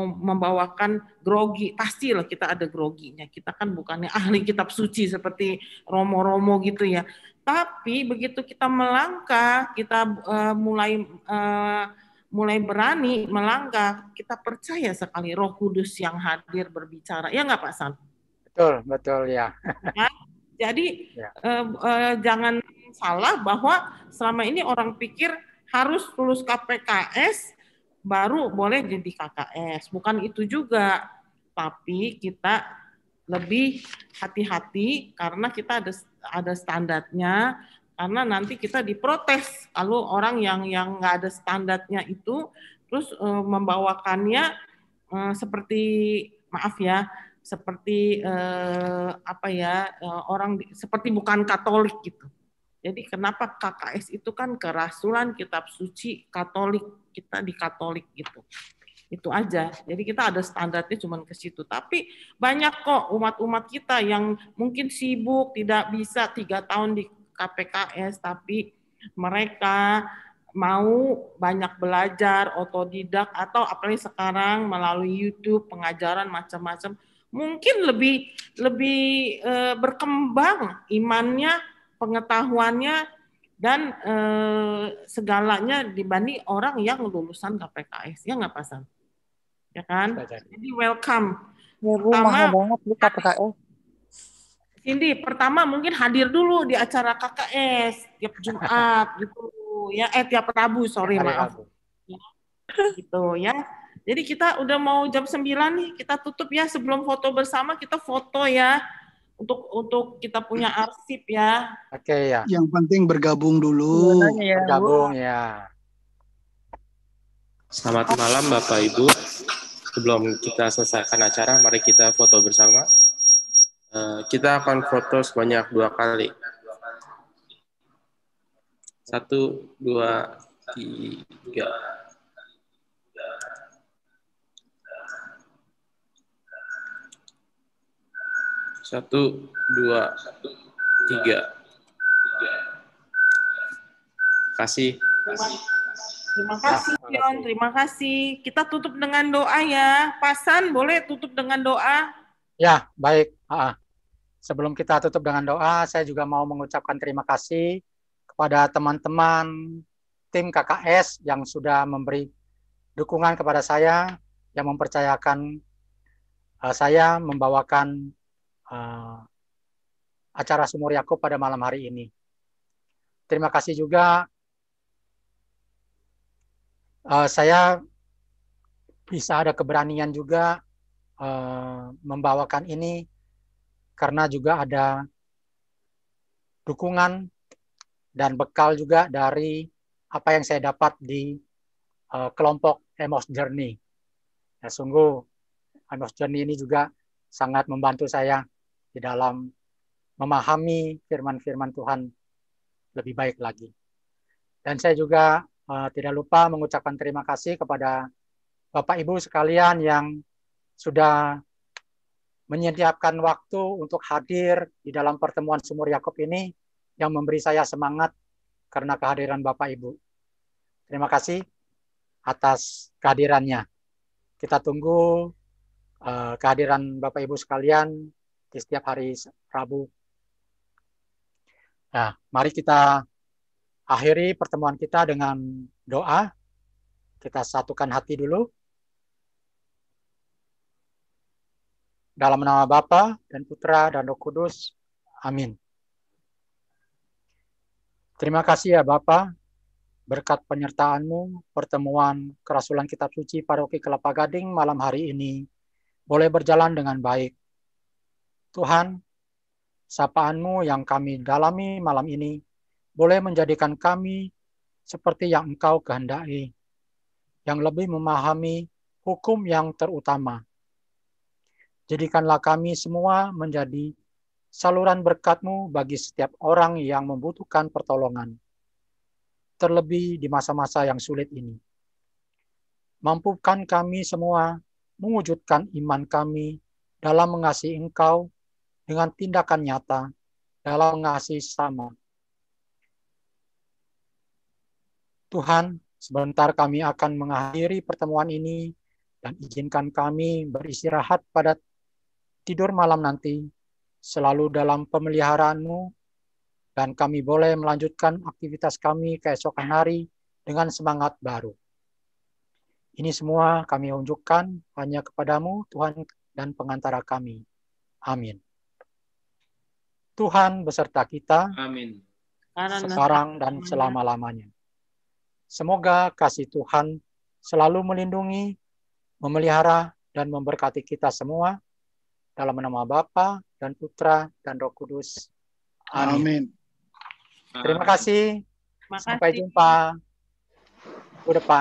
[SPEAKER 1] membawakan grogi, pastilah kita ada groginya. Kita kan bukannya ahli kitab suci seperti Romo-Romo gitu ya. Tapi begitu kita melangkah, kita mulai berani melangkah, kita percaya sekali Roh Kudus yang hadir berbicara. Ya nggak Pak San?
[SPEAKER 2] Betul ya.
[SPEAKER 1] Jadi jangan salah bahwa selama ini orang pikir harus lulus KPKS baru boleh jadi KKS. Bukan itu juga. Tapi kita lebih hati-hati karena kita ada standarnya, karena nanti kita diprotes kalau orang yang nggak ada standarnya itu terus membawakannya seperti maaf ya, seperti orang seperti bukan Katolik gitu. Jadi kenapa KKS itu kan kerasulan kitab suci Katolik, kita di Katolik gitu. Itu aja. Jadi kita ada standarnya cuma ke situ. Tapi banyak kok umat-umat kita yang mungkin sibuk, tidak bisa 3 tahun di KPKS, tapi mereka mau banyak belajar, otodidak, atau apalagi sekarang melalui YouTube, pengajaran macam-macam, mungkin lebih berkembang imannya, pengetahuannya, dan segalanya dibanding orang yang lulusan KPKS. Ya nggak, Pak San? Ya kan? Jadi welcome.
[SPEAKER 7] Ya, Bu, mahal banget di KPKS.
[SPEAKER 1] Cindy, pertama mungkin hadir dulu di acara KKS tiap Jumat gitu ya, tiap Rabu, maaf. Ya, gitu ya. Jadi kita udah mau jam 9 nih, kita tutup ya. Sebelum foto bersama kita foto ya. Untuk kita punya arsip ya.
[SPEAKER 2] Oke ya.
[SPEAKER 8] Yang penting bergabung dulu.
[SPEAKER 2] Bergabung ya.
[SPEAKER 9] Selamat malam Bapak Ibu. Sebelum kita selesaikan acara, mari kita foto bersama. Kita akan foto sebanyak 2 kali. 1, 2, 3. Satu, 2, 3. Kasih.
[SPEAKER 1] Terima kasih, John. Terima kasih. Kita tutup dengan doa ya. Pasan, boleh tutup dengan doa?
[SPEAKER 2] Ya, baik. Sebelum kita tutup dengan doa, saya juga mau mengucapkan terima kasih kepada teman-teman tim KKS yang sudah memberi dukungan kepada saya, yang mempercayakan saya membawakan acara Sumur Yakub pada malam hari ini. Terima kasih juga saya bisa ada keberanian juga membawakan ini karena juga ada dukungan dan bekal juga dari apa yang saya dapat di kelompok Amos Journey. Ya, sungguh Amos Journey ini juga sangat membantu saya di dalam memahami firman-firman Tuhan lebih baik lagi. Dan saya juga tidak lupa mengucapkan terima kasih kepada Bapak Ibu sekalian yang sudah menyediakan waktu untuk hadir di dalam pertemuan Sumur Yakub ini yang memberi saya semangat karena kehadiran Bapak Ibu. Terima kasih atas kehadirannya. Kita tunggu kehadiran Bapak Ibu sekalian di setiap hari Rabu. Nah, mari kita akhiri pertemuan kita dengan doa. Kita satukan hati dulu. Dalam nama Bapa dan Putra dan Roh Kudus. Amin. Terima kasih ya Bapa, berkat penyertaan-Mu, pertemuan kerasulan kitab suci Paroki Kelapa Gading malam hari ini boleh berjalan dengan baik. Tuhan, sapaan-Mu yang kami dalami malam ini boleh menjadikan kami seperti yang Engkau kehendaki, yang lebih memahami hukum yang terutama. Jadikanlah kami semua menjadi saluran berkat-Mu bagi setiap orang yang membutuhkan pertolongan, terlebih di masa-masa yang sulit ini. Mampukan kami semua mewujudkan iman kami dalam mengasihi Engkau dengan tindakan nyata dalam mengasihi sesama. Tuhan, sebentar kami akan mengakhiri pertemuan ini dan izinkan kami beristirahat pada tidur malam nanti, selalu dalam pemeliharaan-Mu, dan kami boleh melanjutkan aktivitas kami keesokan hari dengan semangat baru. Ini semua kami unjukkan hanya kepada-Mu, Tuhan dan pengantara kami. Amin. Tuhan beserta kita,
[SPEAKER 9] Amin.
[SPEAKER 2] sekarang dan selama-lamanya. Semoga kasih Tuhan selalu melindungi, memelihara, dan memberkati kita semua, dalam nama Bapa dan Putra dan Roh Kudus. Amin. Terima kasih. Sampai jumpa minggu depan.